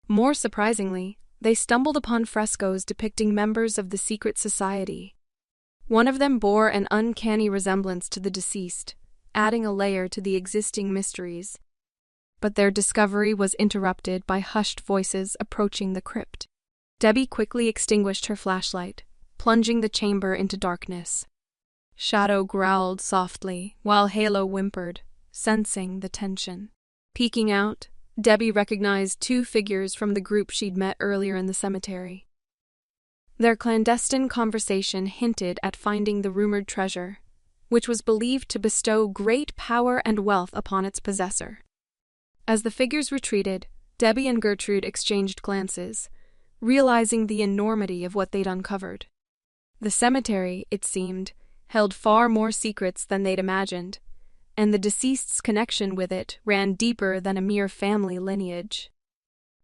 More surprisingly, they stumbled upon frescoes depicting members of the secret society. One of them bore an uncanny resemblance to the deceased, adding a layer to the existing mysteries. But their discovery was interrupted by hushed voices approaching the crypt. Debbie quickly extinguished her flashlight, plunging the chamber into darkness. Shadow growled softly, while Halo whimpered, sensing the tension. Peeking out, Debbie recognized two figures from the group she'd met earlier in the cemetery. Their clandestine conversation hinted at finding the rumored treasure, which was believed to bestow great power and wealth upon its possessor. As the figures retreated, Debbie and Gertrude exchanged glances, realizing the enormity of what they'd uncovered. The cemetery, it seemed, held far more secrets than they'd imagined, and the deceased's connection with it ran deeper than a mere family lineage.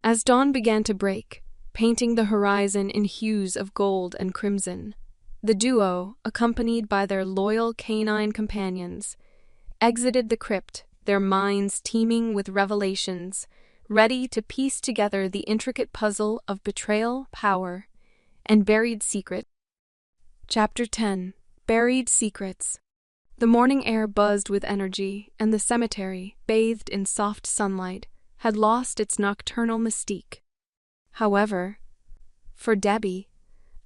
As dawn began to break, painting the horizon in hues of gold and crimson, the duo, accompanied by their loyal canine companions, exited the crypt, their minds teeming with revelations, ready to piece together the intricate puzzle of betrayal, power, and buried secret. Chapter 10. Buried Secrets. The morning air buzzed with energy, and the cemetery, bathed in soft sunlight, had lost its nocturnal mystique. However, for Debbie,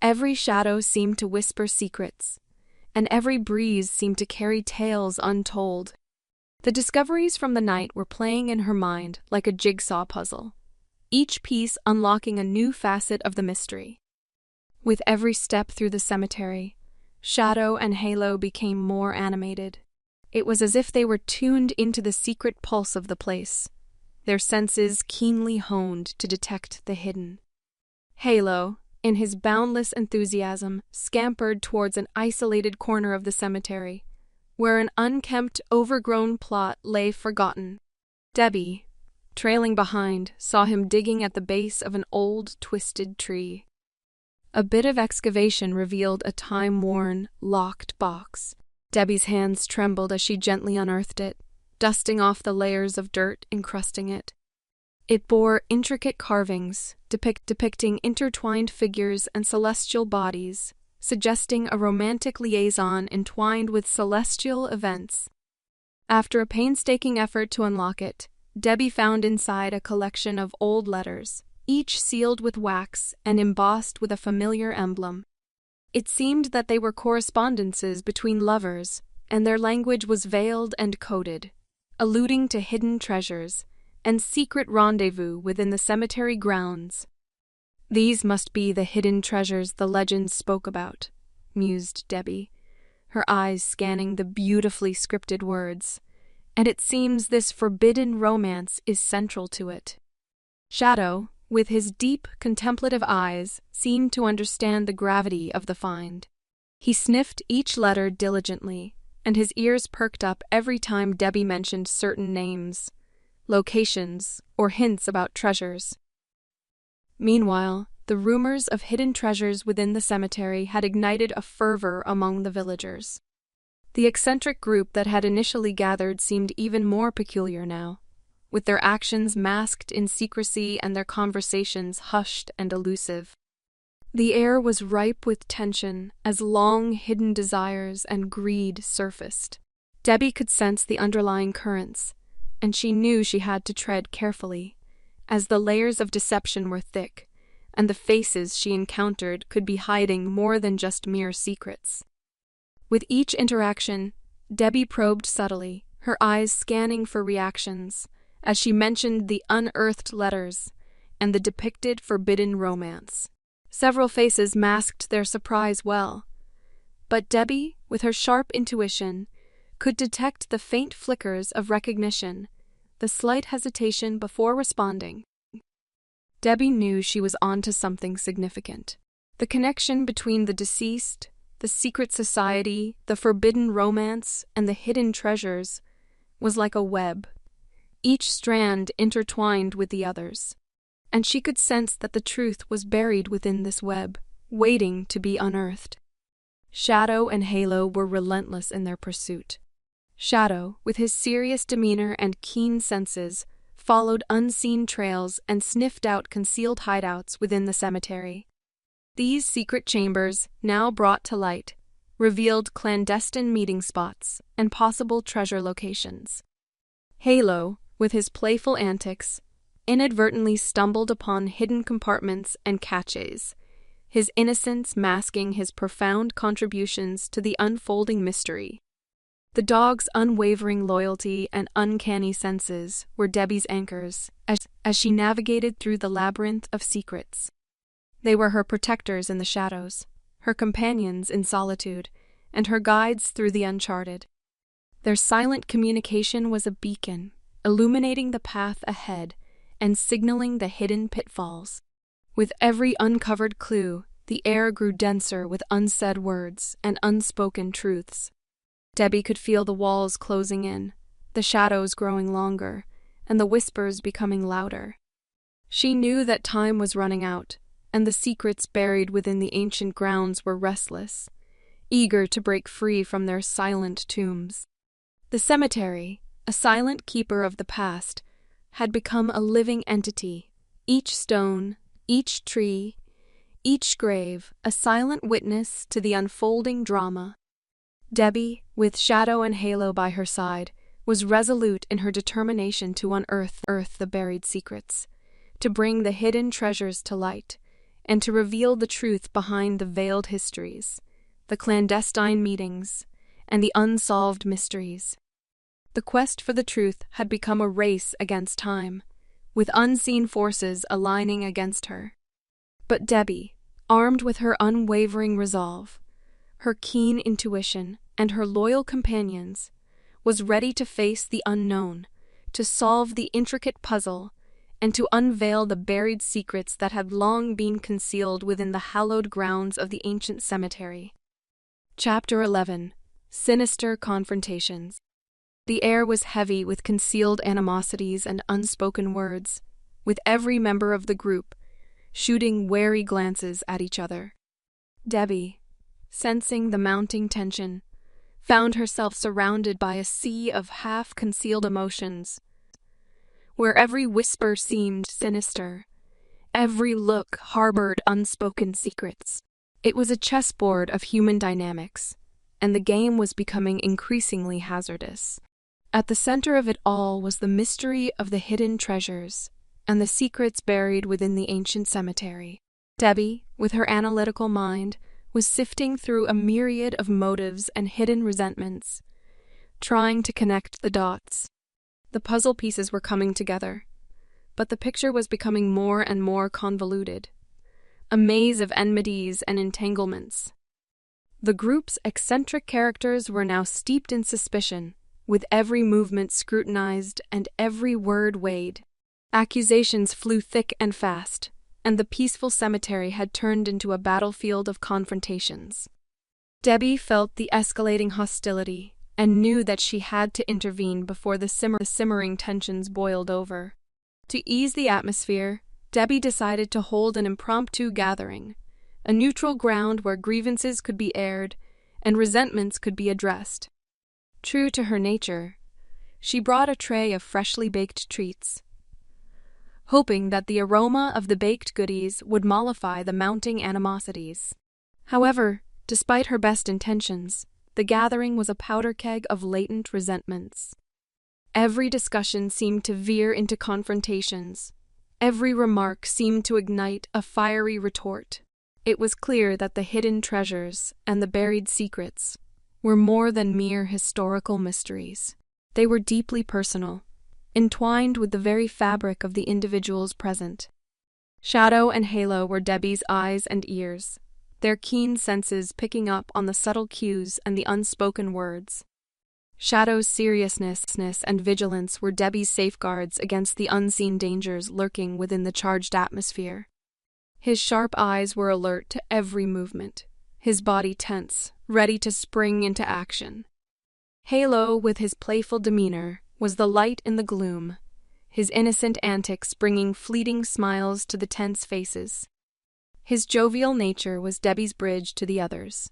every shadow seemed to whisper secrets, and every breeze seemed to carry tales untold. The discoveries from the night were playing in her mind like a jigsaw puzzle, each piece unlocking a new facet of the mystery. With every step through the cemetery, Shadow and Halo became more animated. It was as if they were tuned into the secret pulse of the place, their senses keenly honed to detect the hidden. Halo, in his boundless enthusiasm, scampered towards an isolated corner of the cemetery, where an unkempt, overgrown plot lay forgotten. Debbie, trailing behind, saw him digging at the base of an old, twisted tree. A bit of excavation revealed a time-worn, locked box. Debbie's hands trembled as she gently unearthed it, dusting off the layers of dirt encrusting it. It bore intricate carvings, depicting intertwined figures and celestial bodies, suggesting a romantic liaison entwined with celestial events. After a painstaking effort to unlock it, Debbie found inside a collection of old letters, each sealed with wax and embossed with a familiar emblem. It seemed that they were correspondences between lovers, and their language was veiled and coded, alluding to hidden treasures and secret rendezvous within the cemetery grounds. "These must be the hidden treasures the legends spoke about," mused Debbie, her eyes scanning the beautifully scripted words, "and it seems this forbidden romance is central to it." Shadow, with his deep, contemplative eyes, seemed to understand the gravity of the find. He sniffed each letter diligently, and his ears perked up every time Debbie mentioned certain names, locations, or hints about treasures. Meanwhile, the rumors of hidden treasures within the cemetery had ignited a fervor among the villagers. The eccentric group that had initially gathered seemed even more peculiar now, with their actions masked in secrecy and their conversations hushed and elusive. The air was ripe with tension as long-hidden desires and greed surfaced. Debbie could sense the underlying currents, and she knew she had to tread carefully, as the layers of deception were thick, and the faces she encountered could be hiding more than just mere secrets. With each interaction, Debbie probed subtly, her eyes scanning for reactions, as she mentioned the unearthed letters and the depicted forbidden romance. Several faces masked their surprise well, but Debbie, with her sharp intuition, could detect the faint flickers of recognition, the slight hesitation before responding. Debbie knew she was onto something significant. The connection between the deceased, the secret society, the forbidden romance, and the hidden treasures was like a web, each strand intertwined with the others, and she could sense that the truth was buried within this web, waiting to be unearthed. Shadow and Halo were relentless in their pursuit. Shadow, with his serious demeanor and keen senses, followed unseen trails and sniffed out concealed hideouts within the cemetery. These secret chambers, now brought to light, revealed clandestine meeting spots and possible treasure locations. Halo, with his playful antics, inadvertently stumbled upon hidden compartments and caches, his innocence masking his profound contributions to the unfolding mystery. The dog's unwavering loyalty and uncanny senses were Debbie's anchors as she navigated through the labyrinth of secrets. They were her protectors in the shadows, her companions in solitude, and her guides through the uncharted. Their silent communication was a beacon, illuminating the path ahead and signaling the hidden pitfalls. With every uncovered clue, the air grew denser with unsaid words and unspoken truths. Debbie could feel the walls closing in, the shadows growing longer, and the whispers becoming louder. She knew that time was running out, and the secrets buried within the ancient grounds were restless, eager to break free from their silent tombs. The cemetery, a silent keeper of the past, had become a living entity, each stone, each tree, each grave a silent witness to the unfolding drama. Debbie, with Shadow and Halo by her side, was resolute in her determination to unearth the buried secrets, to bring the hidden treasures to light, and to reveal the truth behind the veiled histories, the clandestine meetings, and the unsolved mysteries. The quest for the truth had become a race against time, with unseen forces aligning against her. But Debbie, armed with her unwavering resolve, her keen intuition, and her loyal companions, was ready to face the unknown, to solve the intricate puzzle, and to unveil the buried secrets that had long been concealed within the hallowed grounds of the ancient cemetery. Chapter 11. Sinister Confrontations. The air was heavy with concealed animosities and unspoken words, with every member of the group shooting wary glances at each other. Debbie, sensing the mounting tension, found herself surrounded by a sea of half-concealed emotions, where every whisper seemed sinister, every look harbored unspoken secrets. It was a chessboard of human dynamics, and the game was becoming increasingly hazardous. At the center of it all was the mystery of the hidden treasures, and the secrets buried within the ancient cemetery. Debbie, with her analytical mind, was sifting through a myriad of motives and hidden resentments, trying to connect the dots. The puzzle pieces were coming together, but the picture was becoming more and more convoluted, a maze of enmities and entanglements. The group's eccentric characters were now steeped in suspicion, with every movement scrutinized and every word weighed. Accusations flew thick and fast, and the peaceful cemetery had turned into a battlefield of confrontations. Debbie felt the escalating hostility and knew that she had to intervene before the simmering tensions boiled over. To ease the atmosphere, Debbie decided to hold an impromptu gathering, a neutral ground where grievances could be aired and resentments could be addressed. True to her nature, she brought a tray of freshly baked treats, hoping that the aroma of the baked goodies would mollify the mounting animosities. However, despite her best intentions, the gathering was a powder keg of latent resentments. Every discussion seemed to veer into confrontations. Every remark seemed to ignite a fiery retort. It was clear that the hidden treasures and the buried secrets were more than mere historical mysteries. They were deeply personal, entwined with the very fabric of the individuals present. Shadow and Halo were Debbie's eyes and ears, their keen senses picking up on the subtle cues and the unspoken words. Shadow's seriousness and vigilance were Debbie's safeguards against the unseen dangers lurking within the charged atmosphere. His sharp eyes were alert to every movement, his body tense, ready to spring into action. Halo, with his playful demeanor, was the light in the gloom, his innocent antics bringing fleeting smiles to the tense faces. His jovial nature was Debbie's bridge to the others,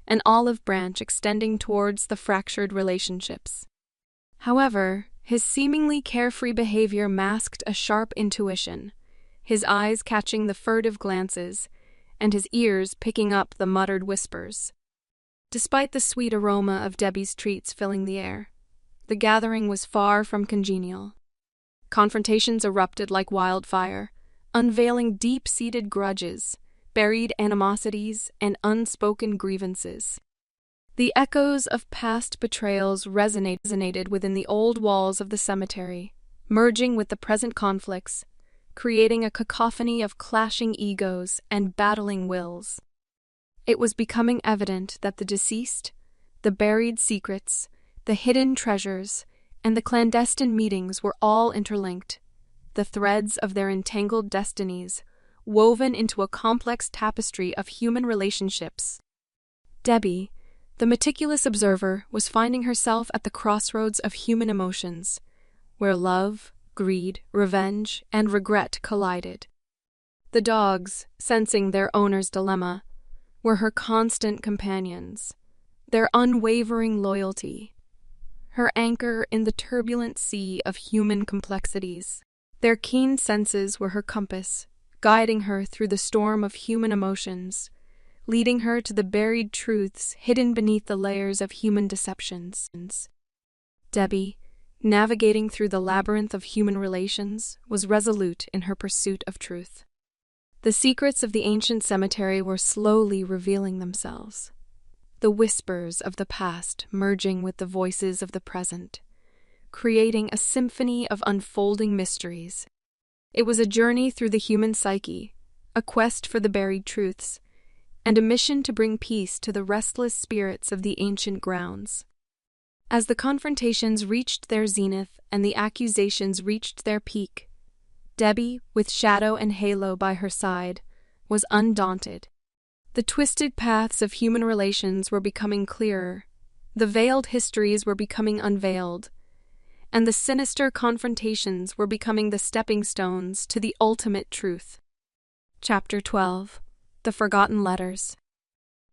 an olive branch extending towards the fractured relationships. However, his seemingly carefree behavior masked a sharp intuition, his eyes catching the furtive glances, and his ears picking up the muttered whispers. Despite the sweet aroma of Debbie's treats filling the air, the gathering was far from congenial. Confrontations erupted like wildfire, unveiling deep-seated grudges, buried animosities, and unspoken grievances. The echoes of past betrayals resonated within the old walls of the cemetery, merging with the present conflicts, creating a cacophony of clashing egos and battling wills. It was becoming evident that the deceased, the buried secrets, the hidden treasures, and the clandestine meetings were all interlinked, the threads of their entangled destinies woven into a complex tapestry of human relationships. Debbie, the meticulous observer, was finding herself at the crossroads of human emotions, where love, greed, revenge, and regret collided. The dogs, sensing their owner's dilemma, were her constant companions, their unwavering loyalty, her anchor in the turbulent sea of human complexities. Their keen senses were her compass, guiding her through the storm of human emotions, leading her to the buried truths hidden beneath the layers of human deceptions. Debbie, navigating through the labyrinth of human relations, was resolute in her pursuit of truth. The secrets of the ancient cemetery were slowly revealing themselves, the whispers of the past merging with the voices of the present, creating a symphony of unfolding mysteries. It was a journey through the human psyche, a quest for the buried truths, and a mission to bring peace to the restless spirits of the ancient grounds. As the confrontations reached their zenith and the accusations reached their peak, Debbie, with Shadow and Halo by her side, was undaunted. The twisted paths of human relations were becoming clearer, the veiled histories were becoming unveiled, and the sinister confrontations were becoming the stepping stones to the ultimate truth. Chapter 12. The Forgotten Letters.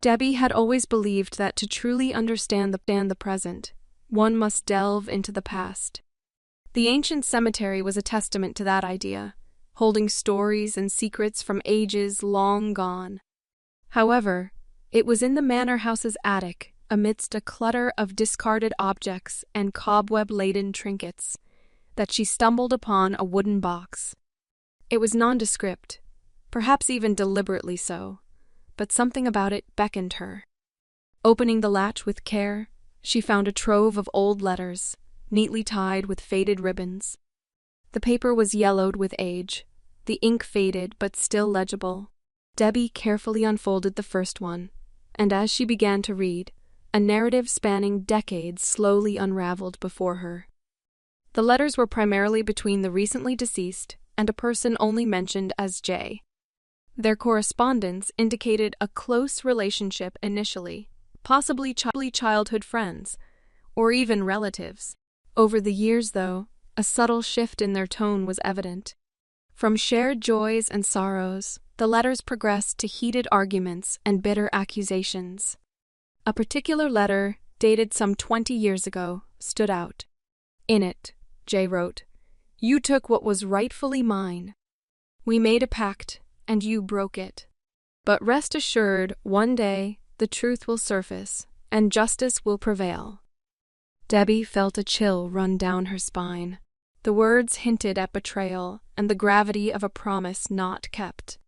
Debbie had always believed that to truly understand the present, one must delve into the past. The ancient cemetery was a testament to that idea, holding stories and secrets from ages long gone. However, it was in the manor house's attic, amidst a clutter of discarded objects and cobweb-laden trinkets, that she stumbled upon a wooden box. It was nondescript, perhaps even deliberately so, but something about it beckoned her. Opening the latch with care, she found a trove of old letters, neatly tied with faded ribbons. The paper was yellowed with age, the ink faded but still legible. Debbie carefully unfolded the first one, and as she began to read, a narrative spanning decades slowly unraveled before her. The letters were primarily between the recently deceased and a person only mentioned as J. Their correspondence indicated a close relationship initially, possibly childhood friends, or even relatives. Over the years, though, a subtle shift in their tone was evident. From shared joys and sorrows, the letters progressed to heated arguments and bitter accusations. A particular letter, dated some 20 years ago, stood out. In it, Jay wrote, "You took what was rightfully mine. We made a pact, and you broke it. But rest assured, one day, the truth will surface, and justice will prevail." Debbie felt a chill run down her spine. The words hinted at betrayal and the gravity of a promise not kept.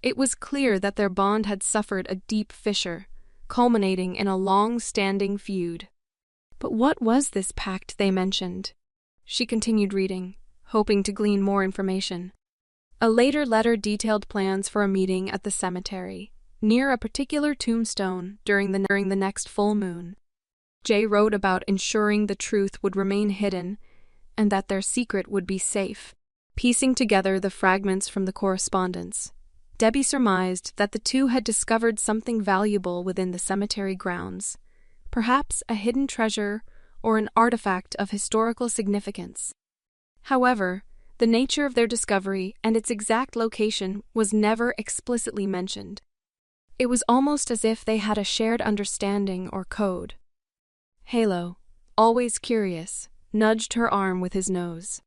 It was clear that their bond had suffered a deep fissure, culminating in a long-standing feud. But what was this pact they mentioned? She continued reading, hoping to glean more information. A later letter detailed plans for a meeting at the cemetery, near a particular tombstone during the next full moon. Jay wrote about ensuring the truth would remain hidden and that their secret would be safe. Piecing together the fragments from the correspondence, Debbie surmised that the two had discovered something valuable within the cemetery grounds, perhaps a hidden treasure or an artifact of historical significance. However, the nature of their discovery and its exact location was never explicitly mentioned. It was almost as if they had a shared understanding or code. Halo, always curious, nudged her arm with his nose.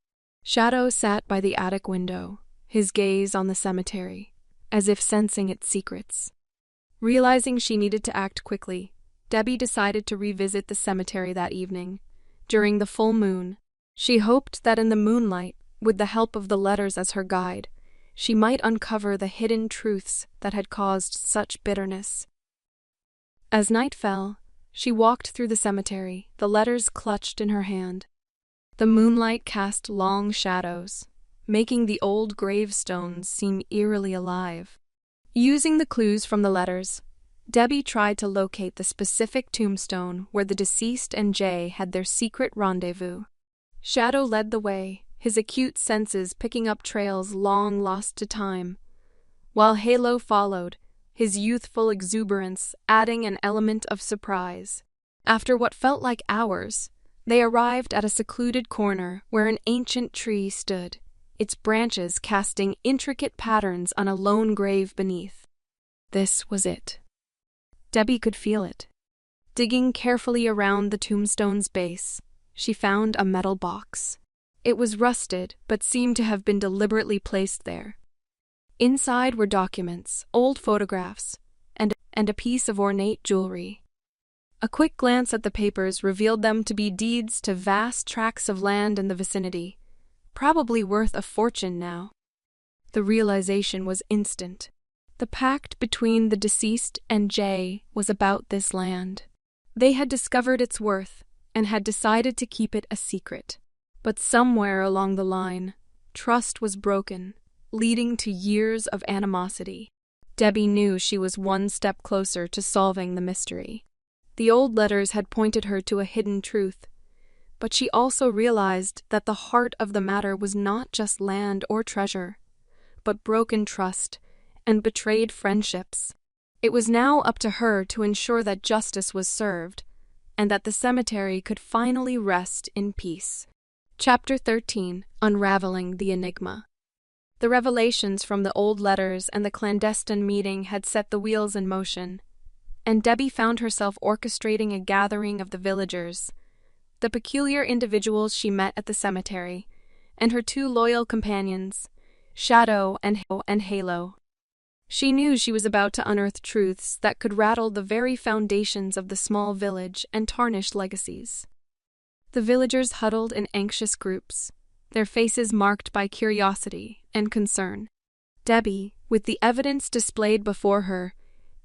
Shadow sat by the attic window, his gaze on the cemetery, as if sensing its secrets. Realizing she needed to act quickly, Debbie decided to revisit the cemetery that evening. During the full moon, she hoped that in the moonlight, with the help of the letters as her guide, she might uncover the hidden truths that had caused such bitterness. As night fell, she walked through the cemetery, the letters clutched in her hand. The moonlight cast long shadows, making the old gravestones seem eerily alive. Using the clues from the letters, Debbie tried to locate the specific tombstone where the deceased and Jay had their secret rendezvous. Shadow led the way, his acute senses picking up trails long lost to time, while Halo followed, his youthful exuberance adding an element of surprise. After what felt like hours, they arrived at a secluded corner where an ancient tree stood, its branches casting intricate patterns on a lone grave beneath. This was it. Debbie could feel it. Digging carefully around the tombstone's base, she found a metal box. It was rusted, but seemed to have been deliberately placed there. Inside were documents, old photographs, and a piece of ornate jewelry. A quick glance at the papers revealed them to be deeds to vast tracts of land in the vicinity, probably worth a fortune now. The realization was instant. The pact between the deceased and Jay was about this land. They had discovered its worth and had decided to keep it a secret. But somewhere along the line, trust was broken, leading to years of animosity. Debbie knew she was one step closer to solving the mystery. The old letters had pointed her to a hidden truth, but she also realized that the heart of the matter was not just land or treasure, but broken trust and betrayed friendships. It was now up to her to ensure that justice was served, and that the cemetery could finally rest in peace. Chapter 13. Unraveling the Enigma. The revelations from the old letters and the clandestine meeting had set the wheels in motion, and Debbie found herself orchestrating a gathering of the villagers, the peculiar individuals she met at the cemetery, and her two loyal companions, Shadow and Halo. She knew she was about to unearth truths that could rattle the very foundations of the small village and tarnish legacies. The villagers huddled in anxious groups, their faces marked by curiosity and concern. Debbie, with the evidence displayed before her,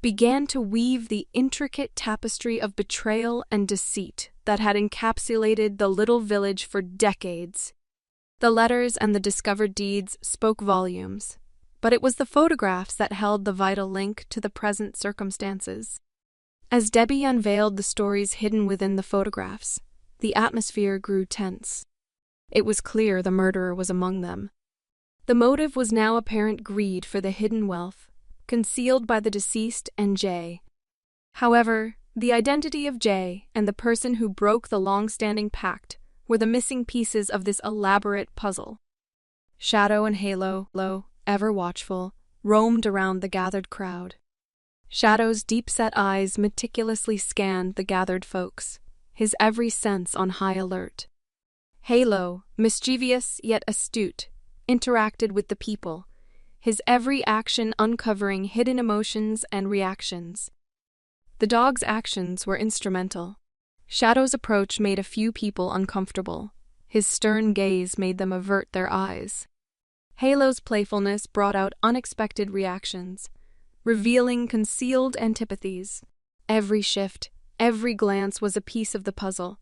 began to weave the intricate tapestry of betrayal and deceit that had encapsulated the little village for decades. The letters and the discovered deeds spoke volumes, but it was the photographs that held the vital link to the present circumstances. As Debbie unveiled the stories hidden within the photographs, the atmosphere grew tense. It was clear the murderer was among them. The motive was now apparent: greed for the hidden wealth, concealed by the deceased and Jay. However, the identity of Jay and the person who broke the long-standing pact were the missing pieces of this elaborate puzzle. Shadow and Halo, ever watchful, roamed around the gathered crowd. Shadow's deep-set eyes meticulously scanned the gathered folks, his every sense on high alert. Halo, mischievous yet astute, interacted with the people, his every action uncovering hidden emotions and reactions. The dog's actions were instrumental. Shadow's approach made a few people uncomfortable. His stern gaze made them avert their eyes. Halo's playfulness brought out unexpected reactions, revealing concealed antipathies. Every shift, every glance was a piece of the puzzle,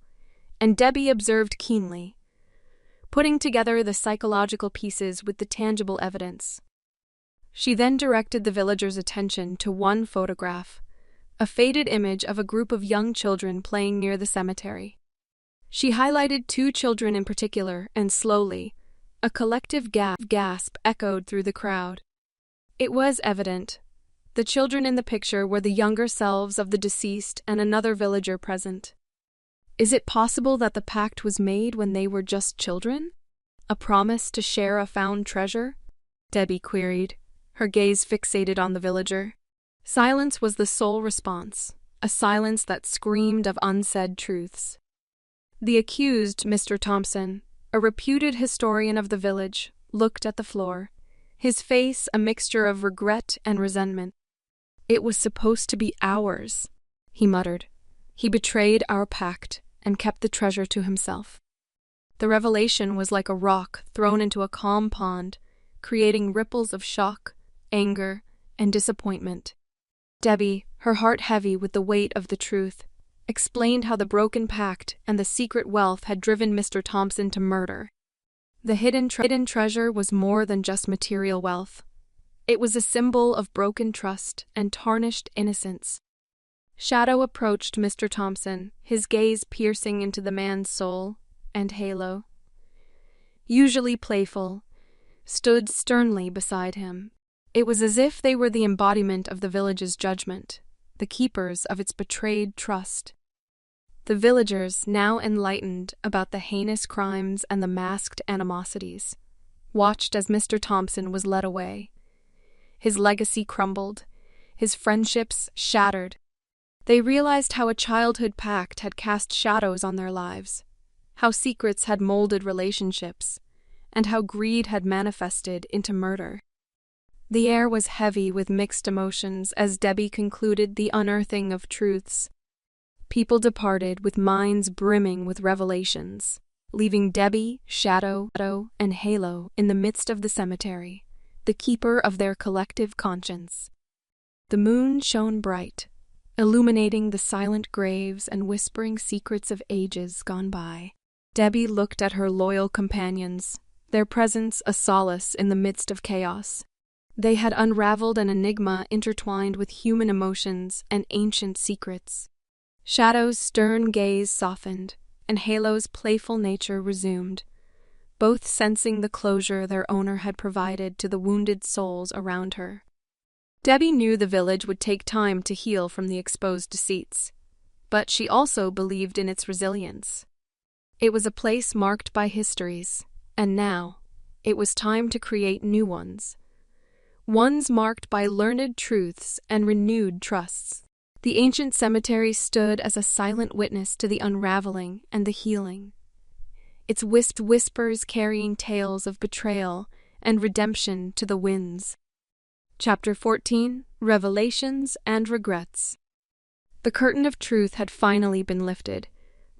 and Debbie observed keenly, putting together the psychological pieces with the tangible evidence. She then directed the villagers' attention to one photograph, a faded image of a group of young children playing near the cemetery. She highlighted two children in particular, and slowly, a collective gasp echoed through the crowd. It was evident. The children in the picture were the younger selves of the deceased and another villager present. Is it possible that the pact was made when they were just children? A promise to share a found treasure? Debbie queried, her gaze fixated on the villager. Silence was the sole response, a silence that screamed of unsaid truths. The accused, Mr. Thompson, a reputed historian of the village, looked at the floor, his face a mixture of regret and resentment. "It was supposed to be ours," he muttered. "He betrayed our pact and kept the treasure to himself." The revelation was like a rock thrown into a calm pond, creating ripples of shock, anger, and disappointment. Debbie, her heart heavy with the weight of the truth, explained how the broken pact and the secret wealth had driven Mr. Thompson to murder. The hidden treasure was more than just material wealth. It was a symbol of broken trust and tarnished innocence. Shadow approached Mr. Thompson, his gaze piercing into the man's soul, and Halo, usually playful, stood sternly beside him. It was as if they were the embodiment of the village's judgment, the keepers of its betrayed trust. The villagers, now enlightened about the heinous crimes and the masked animosities, watched as Mr. Thompson was led away. His legacy crumbled, his friendships shattered. They realized how a childhood pact had cast shadows on their lives, how secrets had molded relationships, and how greed had manifested into murder. The air was heavy with mixed emotions as Debbie concluded the unearthing of truths. People departed with minds brimming with revelations, leaving Debbie, Shadow, and Halo in the midst of the cemetery, the keeper of their collective conscience. The moon shone bright, illuminating the silent graves and whispering secrets of ages gone by. Debbie looked at her loyal companions, their presence a solace in the midst of chaos. They had unraveled an enigma intertwined with human emotions and ancient secrets. Shadow's stern gaze softened, and Halo's playful nature resumed, both sensing the closure their owner had provided to the wounded souls around her. Debbie knew the village would take time to heal from the exposed deceits, but she also believed in its resilience. It was a place marked by histories, and now it was time to create new ones. Ones marked by learned truths and renewed trusts. The ancient cemetery stood as a silent witness to the unraveling and the healing, its whispers carrying tales of betrayal and redemption to the winds. Chapter 14: Revelations and Regrets. The curtain of truth had finally been lifted,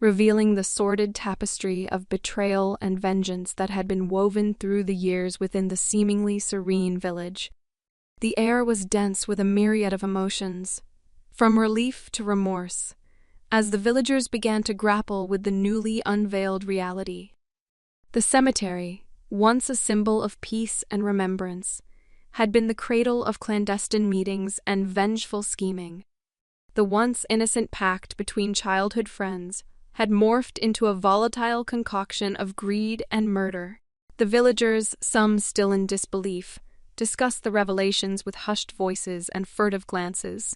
revealing the sordid tapestry of betrayal and vengeance that had been woven through the years within the seemingly serene village. The air was dense with a myriad of emotions, from relief to remorse, as the villagers began to grapple with the newly unveiled reality. The cemetery, once a symbol of peace and remembrance, had been the cradle of clandestine meetings and vengeful scheming. The once innocent pact between childhood friends had morphed into a volatile concoction of greed and murder. The villagers, some still in disbelief, discussed the revelations with hushed voices and furtive glances.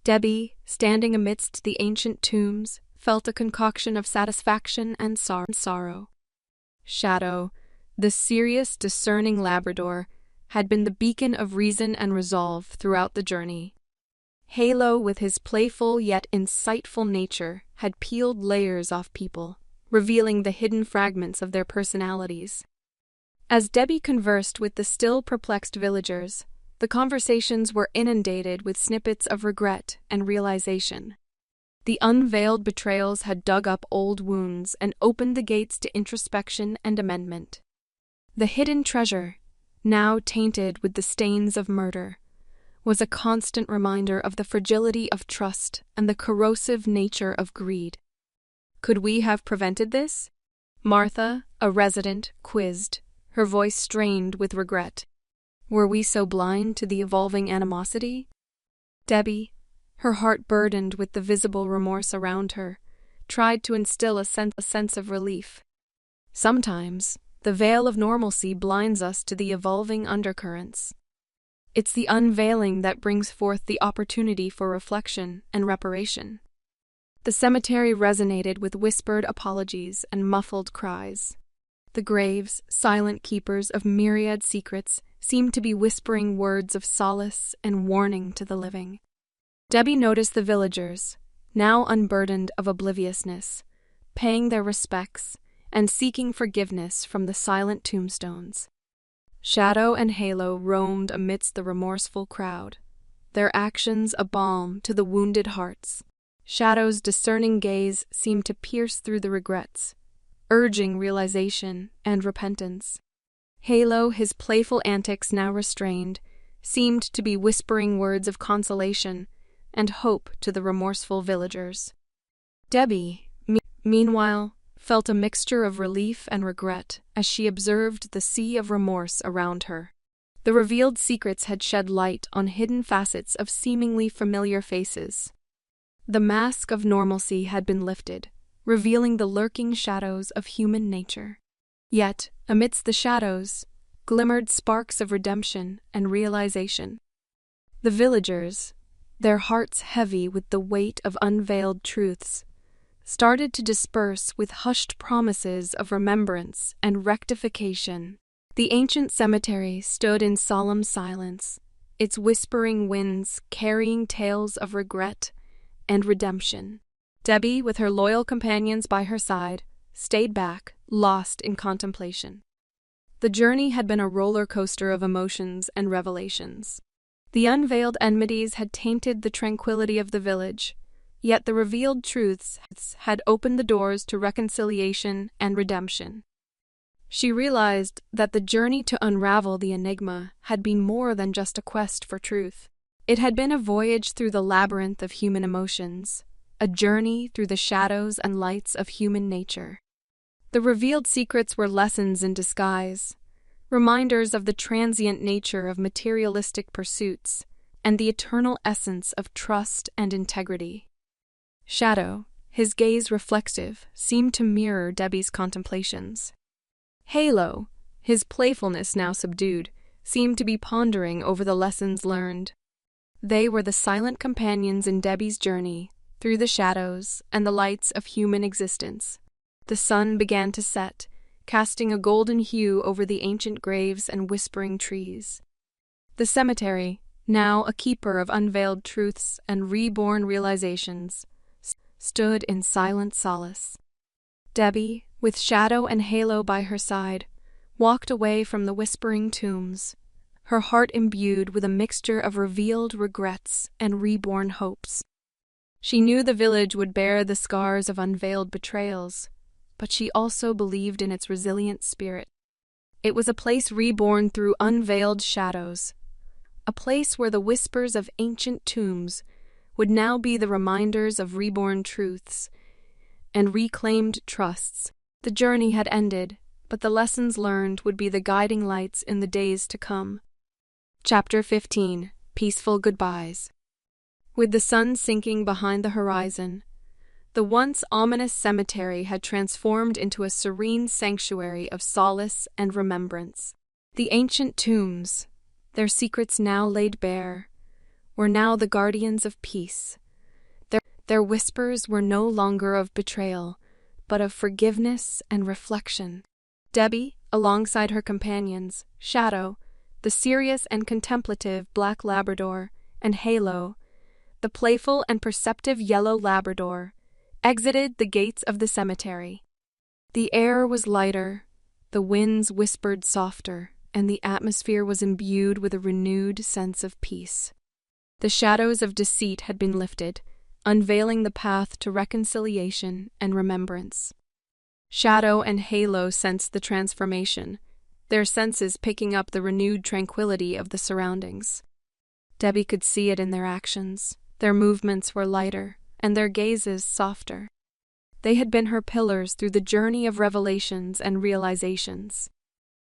Debbie, standing amidst the ancient tombs, felt a concoction of satisfaction and sorrow. Shadow, the serious, discerning Labrador, had been the beacon of reason and resolve throughout the journey. Halo, with his playful yet insightful nature, had peeled layers off people, revealing the hidden fragments of their personalities. As Debbie conversed with the still perplexed villagers, the conversations were inundated with snippets of regret and realization. The unveiled betrayals had dug up old wounds and opened the gates to introspection and amendment. The hidden treasure, now tainted with the stains of murder, was a constant reminder of the fragility of trust and the corrosive nature of greed. Could we have prevented this? Martha, a resident, quizzed, her voice strained with regret. Were we so blind to the evolving animosity? Debbie, her heart burdened with the visible remorse around her, tried to instill a sense of relief. Sometimes, the veil of normalcy blinds us to the evolving undercurrents. It's the unveiling that brings forth the opportunity for reflection and reparation. The cemetery resonated with whispered apologies and muffled cries. The graves, silent keepers of myriad secrets, seemed to be whispering words of solace and warning to the living. Debbie noticed the villagers, now unburdened of obliviousness, paying their respects and seeking forgiveness from the silent tombstones. Shadow and Halo roamed amidst the remorseful crowd, their actions a balm to the wounded hearts. Shadow's discerning gaze seemed to pierce through the regrets, urging realization and repentance. Halo, his playful antics now restrained, seemed to be whispering words of consolation and hope to the remorseful villagers. Debbie, meanwhile, felt a mixture of relief and regret as she observed the sea of remorse around her. The revealed secrets had shed light on hidden facets of seemingly familiar faces. The mask of normalcy had been lifted, revealing the lurking shadows of human nature. Yet, amidst the shadows, glimmered sparks of redemption and realization. The villagers, their hearts heavy with the weight of unveiled truths, started to disperse with hushed promises of remembrance and rectification. The ancient cemetery stood in solemn silence, its whispering winds carrying tales of regret and redemption. Debbie, with her loyal companions by her side, stayed back, lost in contemplation. The journey had been a roller coaster of emotions and revelations. The unveiled enmities had tainted the tranquility of the village, yet the revealed truths had opened the doors to reconciliation and redemption. She realized that the journey to unravel the enigma had been more than just a quest for truth. It had been a voyage through the labyrinth of human emotions, a journey through the shadows and lights of human nature. The revealed secrets were lessons in disguise, reminders of the transient nature of materialistic pursuits and the eternal essence of trust and integrity. Shadow, his gaze reflexive, seemed to mirror Debbie's contemplations. Halo, his playfulness now subdued, seemed to be pondering over the lessons learned. They were the silent companions in Debbie's journey through the shadows and the lights of human existence. The sun began to set, casting a golden hue over the ancient graves and whispering trees. The cemetery, now a keeper of unveiled truths and reborn realizations, stood in silent solace. Debbie, with Shadow and Halo by her side, walked away from the whispering tombs, her heart imbued with a mixture of revealed regrets and reborn hopes. She knew the village would bear the scars of unveiled betrayals, but she also believed in its resilient spirit. It was a place reborn through unveiled shadows, a place where the whispers of ancient tombs would now be the reminders of reborn truths and reclaimed trusts. The journey had ended, but the lessons learned would be the guiding lights in the days to come. Chapter 15. Peaceful Goodbyes. With the sun sinking behind the horizon, the once ominous cemetery had transformed into a serene sanctuary of solace and remembrance. The ancient tombs, their secrets now laid bare, were now the guardians of peace. Their whispers were no longer of betrayal, but of forgiveness and reflection. Debbie, alongside her companions, Shadow, the serious and contemplative black Labrador, and Halo, the playful and perceptive yellow Labrador, exited the gates of the cemetery. The air was lighter, the winds whispered softer, and the atmosphere was imbued with a renewed sense of peace. The shadows of deceit had been lifted, unveiling the path to reconciliation and remembrance. Shadow and Halo sensed the transformation, their senses picking up the renewed tranquility of the surroundings. Debbie could see it in their actions. Their movements were lighter, and their gazes softer. They had been her pillars through the journey of revelations and realizations.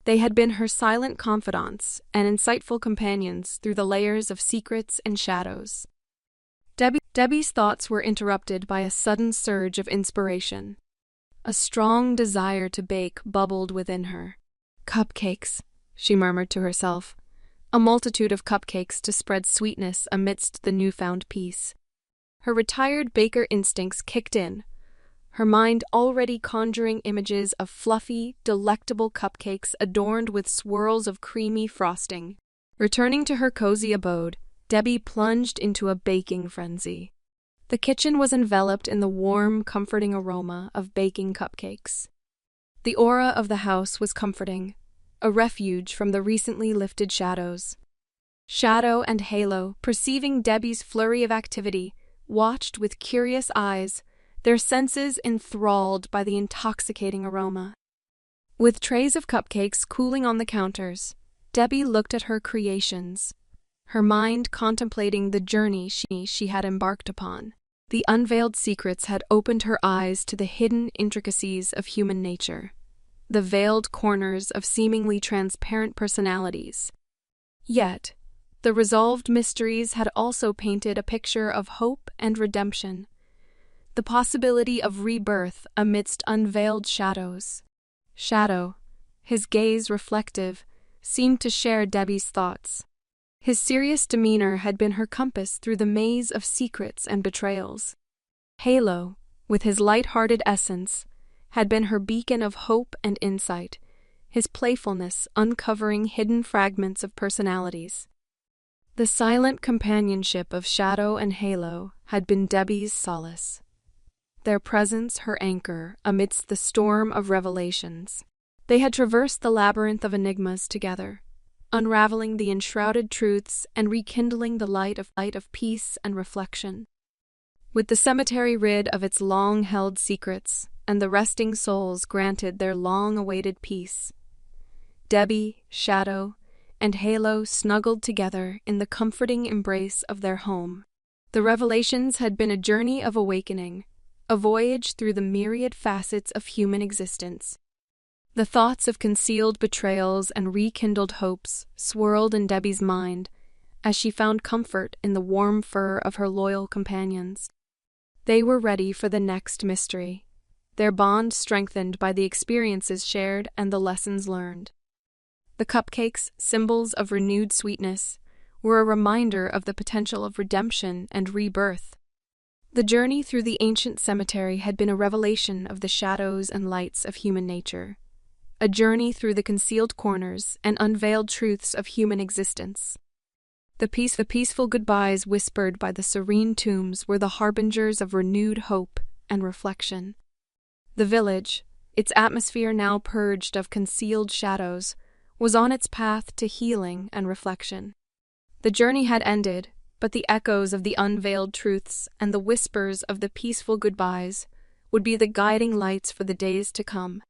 They had been her silent confidants and insightful companions through the layers of secrets and shadows. Debbie's thoughts were interrupted by a sudden surge of inspiration. A strong desire to bake bubbled within her. "Cupcakes," she murmured to herself. A multitude of cupcakes to spread sweetness amidst the newfound peace. Her retired baker instincts kicked in, her mind already conjuring images of fluffy, delectable cupcakes adorned with swirls of creamy frosting. Returning to her cozy abode, Debbie plunged into a baking frenzy. The kitchen was enveloped in the warm, comforting aroma of baking cupcakes. The aura of the house was comforting, a refuge from the recently lifted shadows. Shadow and Halo, perceiving Debbie's flurry of activity, watched with curious eyes, their senses enthralled by the intoxicating aroma. With trays of cupcakes cooling on the counters, Debbie looked at her creations, her mind contemplating the journey she had embarked upon. The unveiled secrets had opened her eyes to the hidden intricacies of human nature, the veiled corners of seemingly transparent personalities. Yet, the resolved mysteries had also painted a picture of hope and redemption, the possibility of rebirth amidst unveiled shadows. Shadow, his gaze reflective, seemed to share Debbie's thoughts. His serious demeanor had been her compass through the maze of secrets and betrayals. Halo, with his light-hearted essence, had been her beacon of hope and insight, his playfulness uncovering hidden fragments of personalities. The silent companionship of Shadow and Halo had been Debbie's solace, their presence her anchor amidst the storm of revelations. They had traversed the labyrinth of enigmas together, unraveling the enshrouded truths and rekindling the light of peace and reflection. With the cemetery rid of its long-held secrets, and the resting souls granted their long-awaited peace, Debbie, Shadow, and Halo snuggled together in the comforting embrace of their home. The revelations had been a journey of awakening, a voyage through the myriad facets of human existence. The thoughts of concealed betrayals and rekindled hopes swirled in Debbie's mind as she found comfort in the warm fur of her loyal companions. They were ready for the next mystery, their bond strengthened by the experiences shared and the lessons learned. The cupcakes, symbols of renewed sweetness, were a reminder of the potential of redemption and rebirth. The journey through the ancient cemetery had been a revelation of the shadows and lights of human nature, a journey through the concealed corners and unveiled truths of human existence. The peaceful goodbyes whispered by the serene tombs were the harbingers of renewed hope and reflection. The village, its atmosphere now purged of concealed shadows, was on its path to healing and reflection. The journey had ended, but the echoes of the unveiled truths and the whispers of the peaceful goodbyes would be the guiding lights for the days to come.